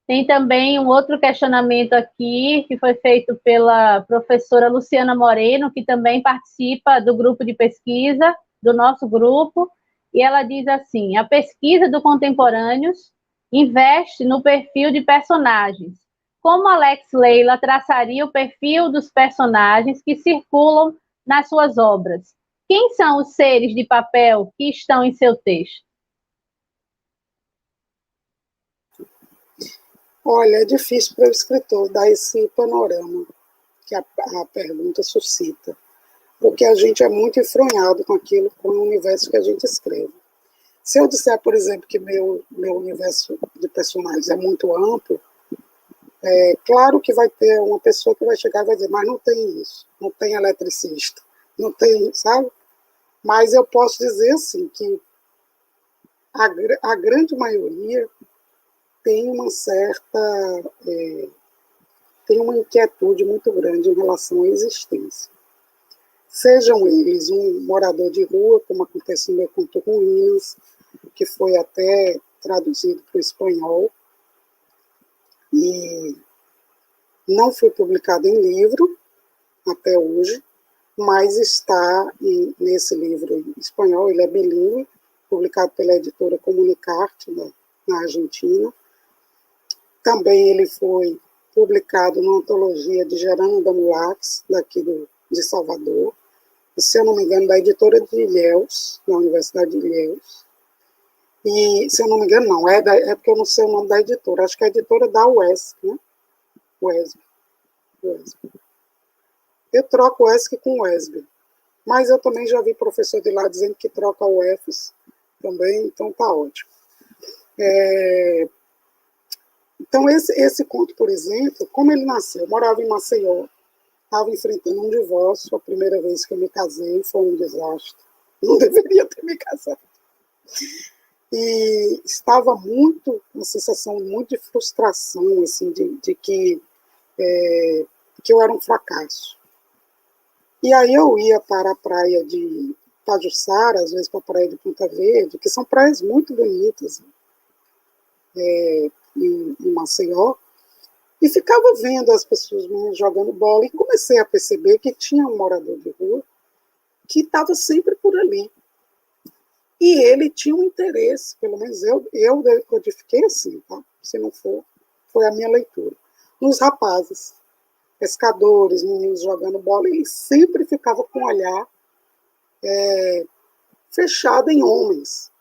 Tem também um outro questionamento aqui, que foi feito pela professora Luciana Moreno, que também participa do grupo de pesquisa, do nosso grupo, e ela diz assim: a pesquisa do Contemporâneos investe no perfil de personagens. Como Alex Leila traçaria o perfil dos personagens que circulam nas suas obras? Quem são os seres de papel que estão em seu texto? Olha, é difícil para o escritor dar esse panorama que a pergunta suscita, porque a gente é muito enfronhado com aquilo, com o universo que a gente escreve. Se eu disser, por exemplo, que meu universo de personagens é muito amplo, claro que vai ter uma pessoa que vai chegar e vai dizer, mas não tem isso, não tem eletricista, não tem, sabe? Mas eu posso dizer assim, que a grande maioria tem uma certa, tem uma inquietude muito grande em relação à existência. Sejam eles um morador de rua, como acontece no meu conto Ruínas, que foi até traduzido para o espanhol, e não foi publicado em livro até hoje, mas está nesse livro em espanhol, ele é bilíngue, publicado pela editora Comunicarte, na Argentina. Também ele foi publicado na antologia de Gerando da Mulax, daqui de Salvador, se eu não me engano, da editora de Ilhéus, da Universidade de Ilhéus. E, se eu não me engano, não, é porque eu não sei o nome da editora, acho que é a editora da UESC, né? UESB. Eu troco o ESC com o UESB, mas eu também já vi professor de lá dizendo que troca o UFES também, então tá ótimo. Então, esse conto, por exemplo, como ele nasceu, eu morava em Maceió, estava enfrentando um divórcio, a primeira vez que eu me casei foi um desastre, não deveria ter me casado. E estava uma sensação muito de frustração, assim, de que eu era um fracasso. E aí eu ia para a praia de Pajuçara, às vezes para a praia de Ponta Verde, que são praias muito bonitas, em Maceió, e ficava vendo as pessoas jogando bola, e comecei a perceber que tinha um morador de rua que estava sempre por ali. E ele tinha um interesse, pelo menos eu decodifiquei assim, tá? Se não for, foi a minha leitura. Nos rapazes, pescadores, meninos jogando bola, ele sempre ficava com o olhar fechado em homens.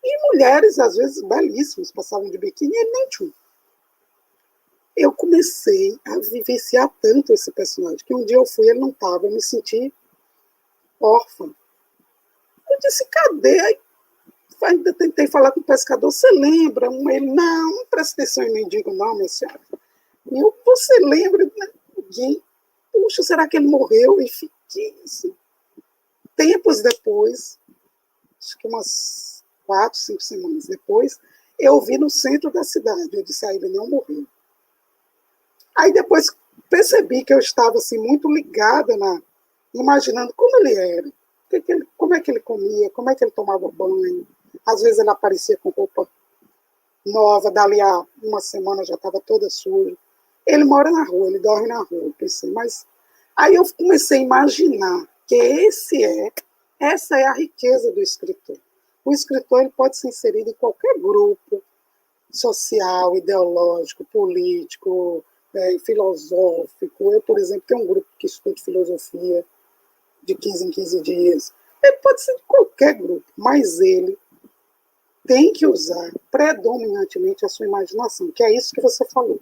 E mulheres, às vezes, belíssimas, passavam de biquíni, e ele nem tinha. Eu comecei a vivenciar tanto esse personagem, que um dia eu fui, ele não estava, eu me senti órfã. Eu disse, cadê? Aí, ainda tentei falar com o pescador, você lembra? Ele, não presta atenção em mendigo, não, minha senhora. Você lembra de ninguém? Puxa, será que ele morreu? E fiquei assim. Tempos depois, acho que umas 4, 5 semanas depois, eu vi no centro da cidade. Eu disse, ele não morreu. Aí depois percebi que eu estava assim, muito ligada, imaginando como ele era, como é que ele comia, como é que ele tomava banho. Às vezes ele aparecia com roupa nova, dali a uma semana já estava toda suja. Ele mora na rua, ele dorme na rua. Eu pensei, mas aí eu comecei a imaginar que essa é a riqueza do escritor. O escritor ele pode ser inserido em qualquer grupo social, ideológico, político, filosófico. Eu, por exemplo, tenho um grupo que estuda filosofia de 15 em 15 dias. Ele pode ser de qualquer grupo, mas ele tem que usar predominantemente a sua imaginação, que é isso que você falou.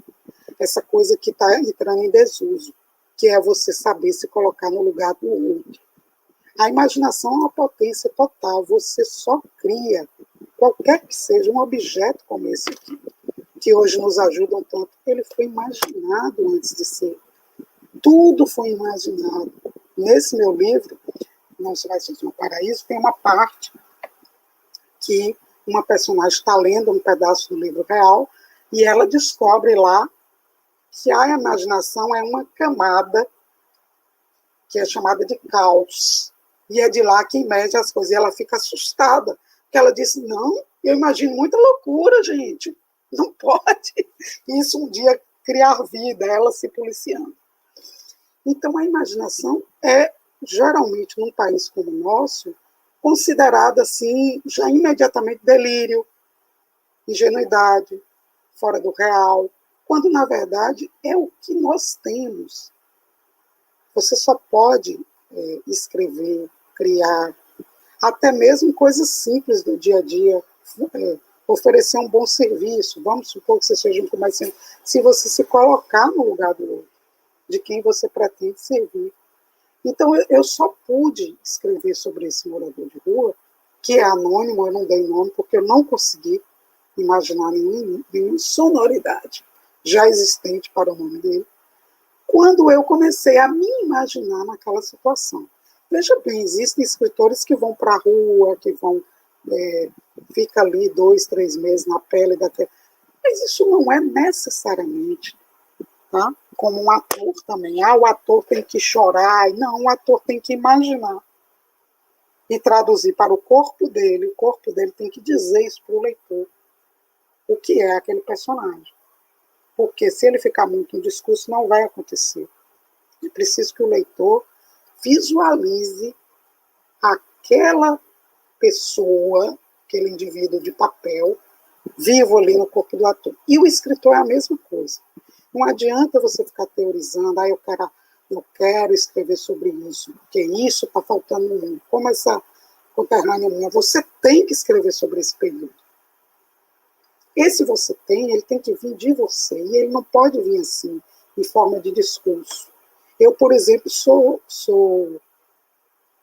Essa coisa que está entrando em desuso, que é você saber se colocar no lugar do outro. A imaginação é uma potência total, você só cria, qualquer que seja um objeto como esse aqui, que hoje nos ajudam tanto, ele foi imaginado antes de ser. Tudo foi imaginado. Nesse meu livro, Não Se Vai Ser no Paraíso, tem uma parte que uma personagem está lendo um pedaço do livro real e ela descobre lá que a imaginação é uma camada que é chamada de caos. E é de lá que emerge as coisas. E ela fica assustada, porque ela disse, não, eu imagino muita loucura, gente. não pode isso um dia criar vida, ela se policiando. Então, a imaginação é, geralmente, num país como o nosso, considerada, assim, já imediatamente delírio, ingenuidade, fora do real, quando, na verdade, é o que nós temos. Você só pode escrever, criar, até mesmo coisas simples do dia a dia, oferecer um bom serviço. Vamos supor que você seja um comerciante. Se você se colocar no lugar do outro, de quem você pretende servir. Então, eu só pude escrever sobre esse morador de rua, que é anônimo, eu não dei nome, porque eu não consegui imaginar nenhuma sonoridade já existente para o nome dele, quando eu comecei a me imaginar naquela situação. Veja bem, existem escritores que vão para a rua, que vão, fica ali 2, 3 meses na pele daquela... Mas isso não é necessariamente, tá? Como um ator também. O ator tem que chorar. Não, o ator tem que imaginar e traduzir para o corpo dele. O corpo dele tem que dizer isso para o leitor, o que é aquele personagem. Porque se ele ficar muito no discurso, não vai acontecer. É preciso que o leitor visualize aquela pessoa, aquele indivíduo de papel, vivo ali no corpo do ator. E o escritor é a mesma coisa. Não adianta você ficar teorizando, eu quero escrever sobre isso, porque isso está faltando no mundo. Como essa conterrânea minha, você tem que escrever sobre esse período. Esse você tem, ele tem que vir de você, e ele não pode vir assim, em forma de discurso. Eu, por exemplo, sou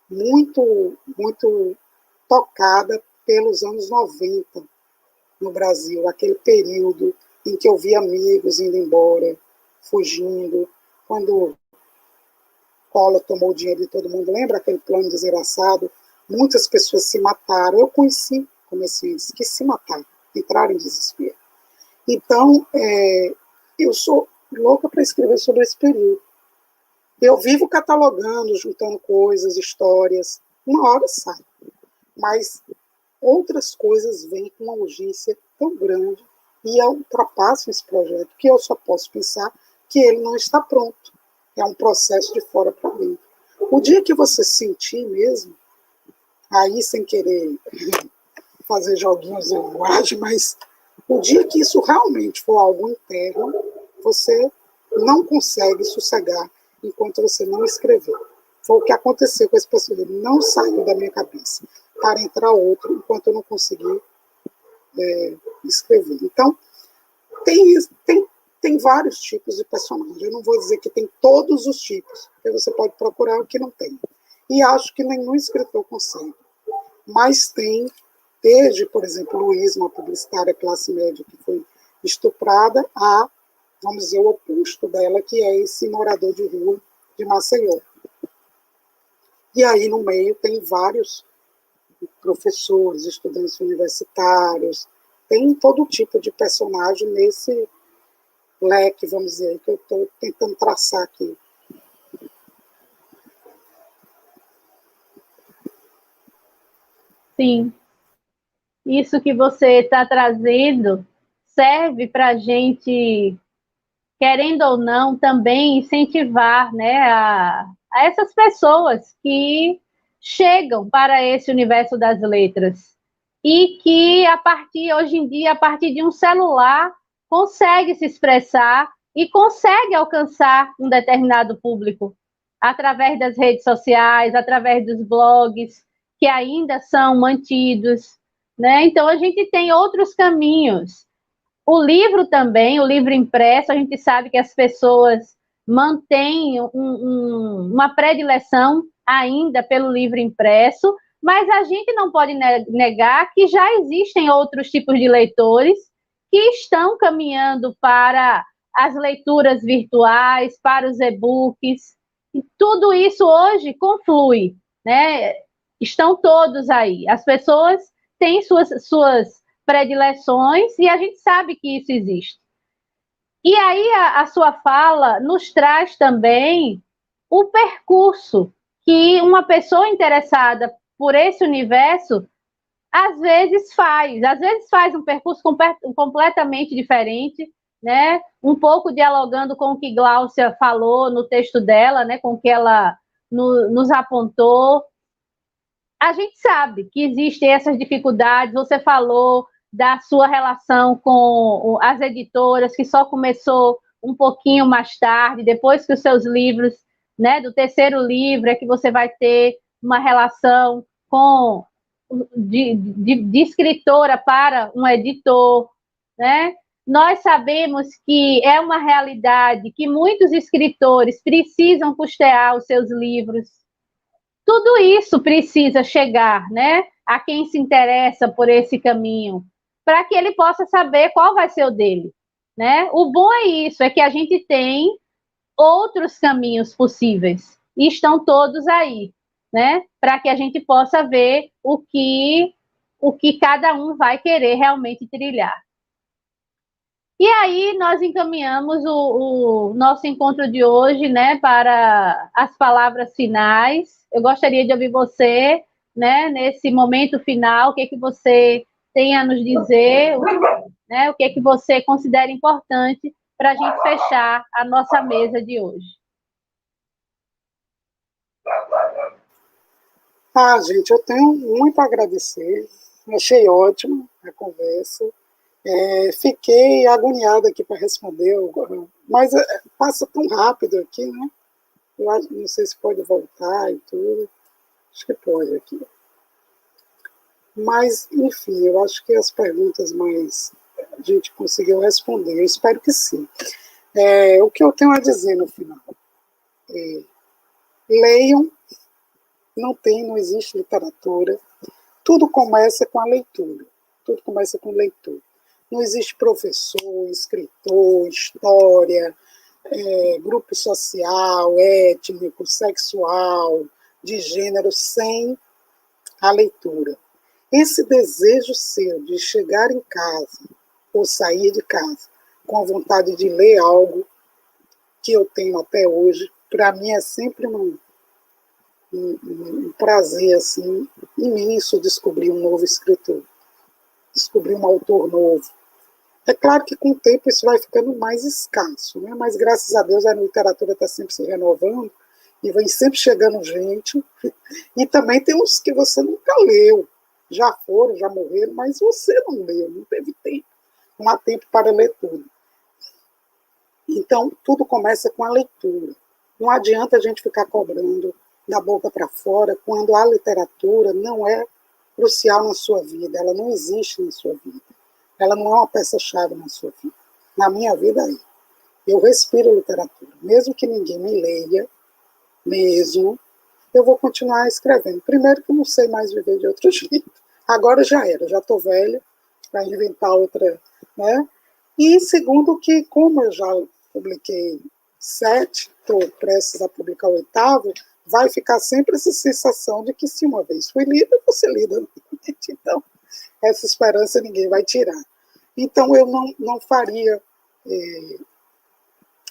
muito, muito tocada pelos anos 90 no Brasil, aquele período em que eu vi amigos indo embora, fugindo, quando Collor tomou o dinheiro de todo mundo, lembra aquele plano desgraçado? Muitas pessoas se mataram, eu conheci comerciantes que se mataram, entraram em desespero. Então, eu sou louca para escrever sobre esse período. Eu vivo catalogando, juntando coisas, histórias, uma hora sai, mas outras coisas vêm com uma urgência tão grande e ultrapassam esse projeto, que eu só posso pensar que ele não está pronto. É um processo de fora para dentro. O dia que você sentir mesmo, aí sem querer fazer joguinhos de linguagem, mas o dia que isso realmente for algo interno, você não consegue sossegar enquanto você não escrever. Foi o que aconteceu com esse pessoal. Não saiu da minha cabeça para entrar outro enquanto eu não consegui escrever. Então, tem vários tipos de personagens. Eu não vou dizer que tem todos os tipos, porque você pode procurar o que não tem. E acho que nenhum escritor consegue. Mas tem, desde, por exemplo, Luísa, uma publicitária classe média que foi estuprada, a, vamos dizer, o oposto dela, que é esse morador de rua de Maceió. E aí, no meio, tem vários professores, estudantes universitários, tem todo tipo de personagem nesse leque, vamos dizer, que eu estou tentando traçar aqui. Sim, isso que você está trazendo serve para a gente, querendo ou não, também incentivar, né, a essas pessoas que chegam para esse universo das letras e que, hoje em dia, a partir de um celular, consegue se expressar e consegue alcançar um determinado público através das redes sociais, através dos blogs, que ainda são mantidos, né? Então, a gente tem outros caminhos. O livro também, o livro impresso, a gente sabe que as pessoas mantêm uma predileção ainda pelo livro impresso, mas a gente não pode negar que já existem outros tipos de leitores que estão caminhando para as leituras virtuais, para os e-books, e tudo isso hoje conflui, né? Estão todos aí. As pessoas têm suas predileções e a gente sabe que isso existe. E aí a sua fala nos traz também o percurso que uma pessoa interessada por esse universo às vezes faz um percurso completamente diferente, né? Um pouco dialogando com o que Gláucia falou no texto dela, né? Com o que ela nos apontou. A gente sabe que existem essas dificuldades. Você falou da sua relação com as editoras, que só começou um pouquinho mais tarde, depois que os seus livros, né, do terceiro livro, é que você vai ter uma relação com de escritora para um editor, né? Nós sabemos que é uma realidade que muitos escritores precisam custear os seus livros. Tudo isso precisa chegar, né, a quem se interessa por esse caminho, para que ele possa saber qual vai ser o dele, né? O bom é isso, é que a gente tem outros caminhos possíveis e estão todos aí, né? Para que a gente possa ver o que cada um vai querer realmente trilhar. E aí nós encaminhamos o nosso encontro de hoje, né, para as palavras finais. Eu gostaria de ouvir você, né, nesse momento final, o que é que você tem a nos dizer, né, o que é que você considera importante para a gente fechar a nossa mesa de hoje. Gente, eu tenho muito a agradecer. Achei ótimo a conversa. Fiquei agoniada aqui para responder, mas passa tão rápido aqui, né? Eu não sei se pode voltar e tudo. Acho que pode aqui. Mas, enfim, eu acho que as perguntas mais a gente conseguiu responder. Eu espero que sim. O que eu tenho a dizer no final? Leiam. Não existe literatura. Tudo começa com a leitura. Tudo começa com leitura. Não existe professor, escritor, história, grupo social, étnico, sexual, de gênero, sem a leitura. Esse desejo seu de chegar em casa ou sair de casa com a vontade de ler algo que eu tenho até hoje, para mim é sempre um prazer assim, imenso descobrir um novo escritor, descobrir um autor novo. É claro que com o tempo isso vai ficando mais escasso, né? Mas graças a Deus a literatura está sempre se renovando e vem sempre chegando gente. E também tem uns que você nunca leu, já foram, já morreram, mas você não leu, não teve tempo. Não há tempo para ler tudo. Então, tudo começa com a leitura. Não adianta a gente ficar cobrando da boca para fora quando a literatura não é crucial na sua vida, ela não existe na sua vida. Ela não é uma peça-chave na sua vida. Na minha vida, é. Eu respiro literatura. Mesmo que ninguém me leia, eu vou continuar escrevendo. Primeiro que eu não sei mais viver de outro jeito. Agora já era, já estou velha para inventar outra, né? E segundo que, como eu já publiquei 7, estou prestes a publicar o 8º, vai ficar sempre essa sensação de que se uma vez foi lida, eu vou ser lida novamente. Então, essa esperança ninguém vai tirar. Então, eu não faria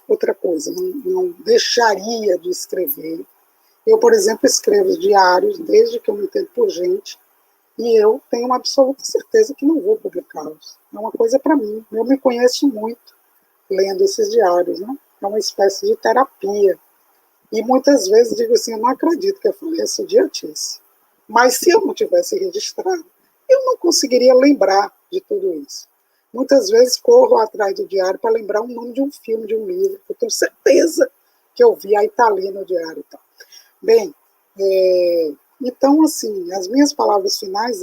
outra coisa, não deixaria de escrever. Eu, por exemplo, escrevo diários desde que eu me entendo por gente, e eu tenho uma absoluta certeza que não vou publicá-los. É uma coisa para mim. Eu me conheço muito lendo esses diários, né? É uma espécie de terapia. E muitas vezes digo assim, eu não acredito que eu falei essa idiotice. Mas se eu não tivesse registrado, eu não conseguiria lembrar de tudo isso. Muitas vezes corro atrás do diário para lembrar o nome de um filme, de um livro. Eu tenho certeza que eu vi, aí está ali no diário. Então. Bem, então, assim, as minhas palavras finais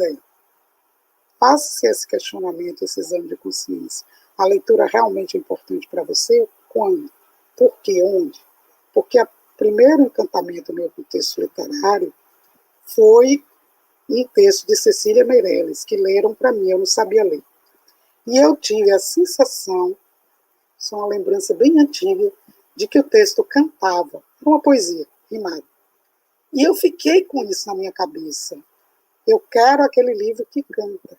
faça-se esse questionamento, esse exame de consciência. A leitura realmente é importante para você? Quando? Por quê? Onde? Porque o primeiro encantamento meu com o texto literário foi um texto de Cecília Meirelles, que leram para mim, eu não sabia ler. E eu tive a sensação, isso é uma lembrança bem antiga, de que o texto cantava, uma poesia rimada. E eu fiquei com isso na minha cabeça. Eu quero aquele livro que canta.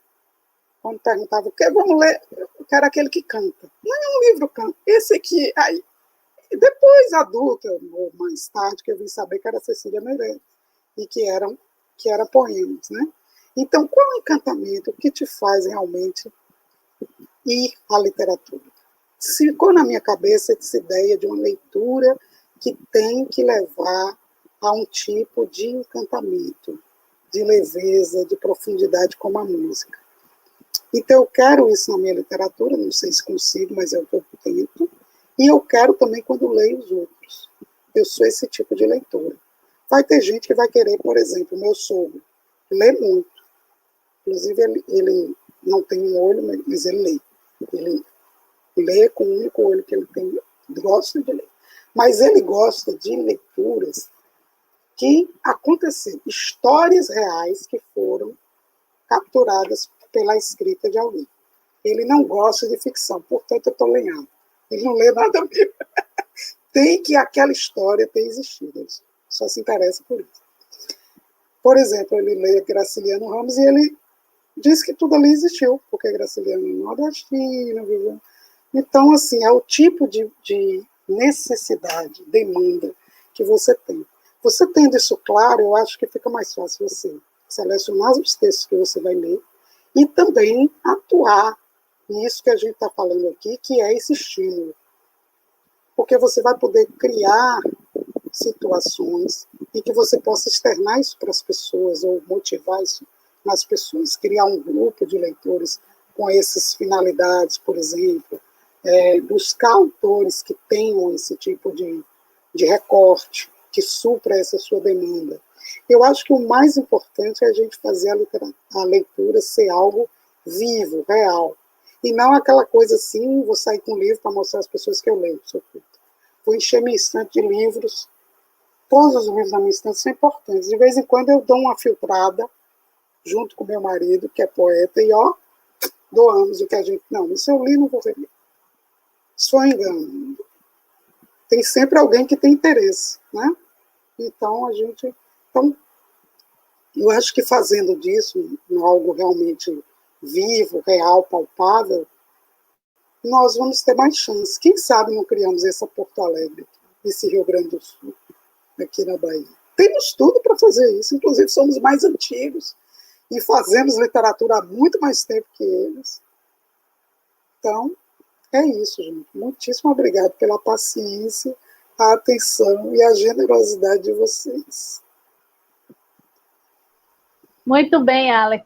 Quando perguntava, vamos ler? Eu quero aquele que canta. Não é um livro canta. Esse aqui, aí. Depois, adulta, ou mais tarde, que eu vim saber que era Cecília Meirelles. E que era poemas, né? Então, qual é o encantamento que te faz realmente ir à literatura? Ficou na minha cabeça essa ideia de uma leitura que tem que levar a um tipo de encantamento, de leveza, de profundidade como a música. Então, eu quero isso na minha literatura, não sei se consigo, mas eu tento. E eu quero também quando leio os outros. Eu sou esse tipo de leitora. Vai ter gente que vai querer, por exemplo, meu sogro, lê muito. Inclusive, ele não tem um olho, mas ele lê. Ele lê com o único olho que ele tem, gosta de ler. Mas ele gosta de leituras que aconteceram, histórias reais que foram capturadas pela escrita de alguém. Ele não gosta de ficção, portanto eu estou lendo. Ele não lê nada mesmo. Tem que aquela história ter existido, ele só se interessa por isso. Por exemplo, ele lê Graciliano Ramos e ele diz que tudo ali existiu, porque Graciliano é nordestino, viveu. Então, assim, é o tipo de necessidade, demanda que você tem. Você tendo isso claro, eu acho que fica mais fácil você selecionar os textos que você vai ler e também atuar nisso que a gente está falando aqui, que é esse estímulo. Porque você vai poder criar situações em que você possa externar isso para as pessoas ou motivar isso nas pessoas, criar um grupo de leitores com essas finalidades, por exemplo, buscar autores que tenham esse tipo de recorte, que supra essa sua demanda. Eu acho que o mais importante é a gente fazer a leitura ser algo vivo, real, e não aquela coisa assim, vou sair com um livro para mostrar às pessoas que eu leio, vou encher minha estante de livros, todos os livros da minha estante são importantes, de vez em quando eu dou uma filtrada, junto com meu marido, que é poeta, e doamos o que a gente... Não, isso eu li, não vou reler. Isso é um engano. Tem sempre alguém que tem interesse, né? Então, eu acho que fazendo disso algo realmente vivo, real, palpável, nós vamos ter mais chance. Quem sabe não criamos essa Porto Alegre, esse Rio Grande do Sul, aqui na Bahia. Temos tudo para fazer isso, inclusive somos mais antigos e fazemos literatura há muito mais tempo que eles. Então, é isso, gente. Muitíssimo obrigado pela paciência, a atenção e a generosidade de vocês. Muito bem, Alex.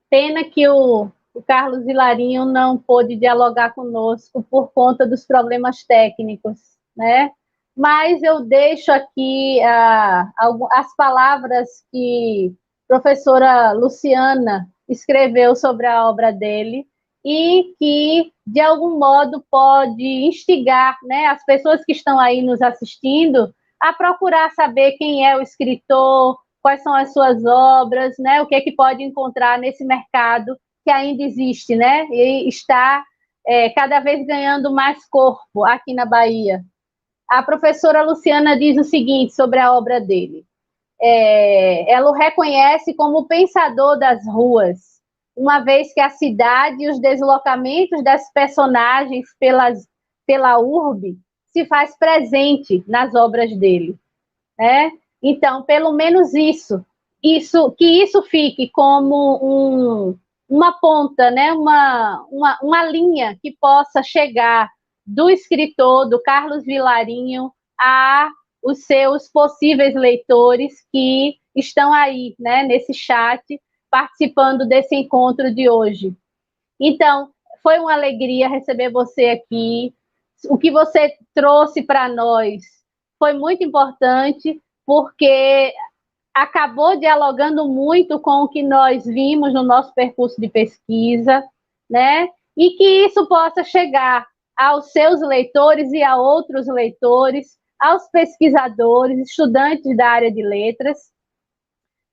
Pena que o Carlos Vilarinho não pôde dialogar conosco por conta dos problemas técnicos, né? Mas eu deixo aqui as palavras que a professora Luciana escreveu sobre a obra dele e que, de algum modo, pode instigar, né, as pessoas que estão aí nos assistindo a procurar saber quem é o escritor, quais são as suas obras, né, o que é que pode encontrar nesse mercado que ainda existe, né, e está cada vez ganhando mais corpo aqui na Bahia. A professora Luciana diz o seguinte sobre a obra dele. Ela o reconhece como pensador das ruas, uma vez que a cidade e os deslocamentos das personagens pela urbe se faz presente nas obras dele, né? Então, pelo menos que isso fique como uma ponta, né? uma linha que possa chegar do escritor, do Carlos Vilarinho, a os seus possíveis leitores que estão aí, né, nesse chat, participando desse encontro de hoje. Então, foi uma alegria receber você aqui. O que você trouxe para nós foi muito importante, porque acabou dialogando muito com o que nós vimos no nosso percurso de pesquisa, né? E que isso possa chegar aos seus leitores e a outros leitores, aos pesquisadores, estudantes da área de letras,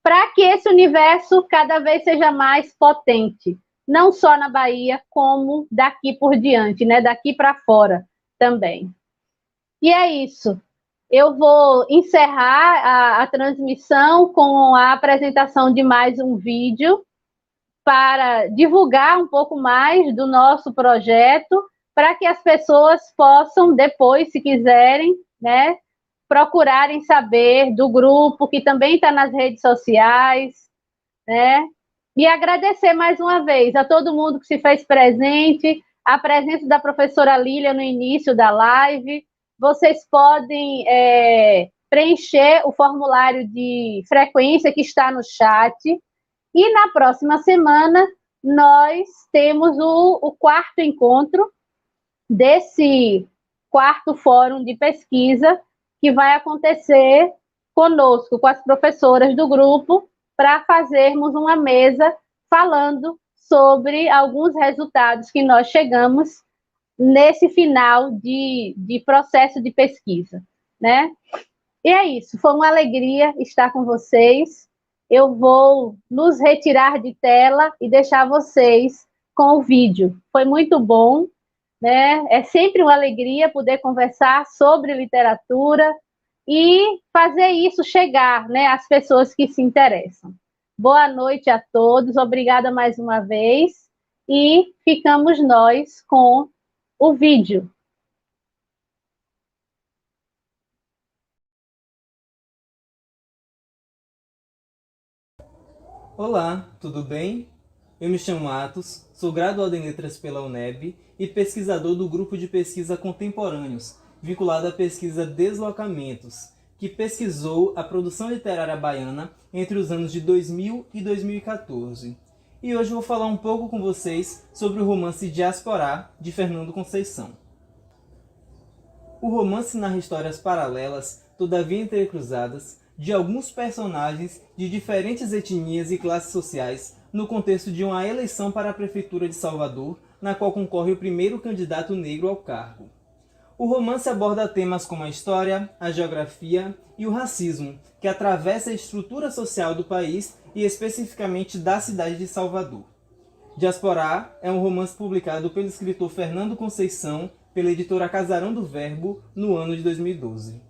para que esse universo cada vez seja mais potente, não só na Bahia, como daqui por diante, né? Daqui para fora também. E é isso. Eu vou encerrar a transmissão com a apresentação de mais um vídeo para divulgar um pouco mais do nosso projeto, para que as pessoas possam depois, se quiserem, né, procurarem saber do grupo, que também está nas redes sociais, né? E agradecer mais uma vez a todo mundo que se fez presente, a presença da professora Lília no início da live. Vocês podem preencher o formulário de frequência que está no chat. E na próxima semana, nós temos o quarto encontro desse quarto fórum de pesquisa, que vai acontecer conosco, com as professoras do grupo, para fazermos uma mesa falando sobre alguns resultados que nós chegamos nesse final de processo de pesquisa, né? E é isso, foi uma alegria estar com vocês. Eu vou nos retirar de tela e deixar vocês com o vídeo. Foi muito bom, né? É sempre uma alegria poder conversar sobre literatura e fazer isso chegar, né, às pessoas que se interessam. Boa noite a todos, obrigada mais uma vez, e ficamos nós com o vídeo. Olá, tudo bem? Eu me chamo Atos, sou graduado em Letras pela UNEB e pesquisador do Grupo de Pesquisa Contemporâneos, vinculado à pesquisa Deslocamentos, que pesquisou a produção literária baiana entre os anos de 2000 e 2014. E hoje vou falar um pouco com vocês sobre o romance Diasporá, de Fernando Conceição. O romance narra histórias paralelas, todavia entrecruzadas, de alguns personagens de diferentes etnias e classes sociais no contexto de uma eleição para a Prefeitura de Salvador, na qual concorre o primeiro candidato negro ao cargo. O romance aborda temas como a história, a geografia e o racismo, que atravessa a estrutura social do país e especificamente da cidade de Salvador. Diasporá é um romance publicado pelo escritor Fernando Conceição, pela editora Casarão do Verbo, no ano de 2012.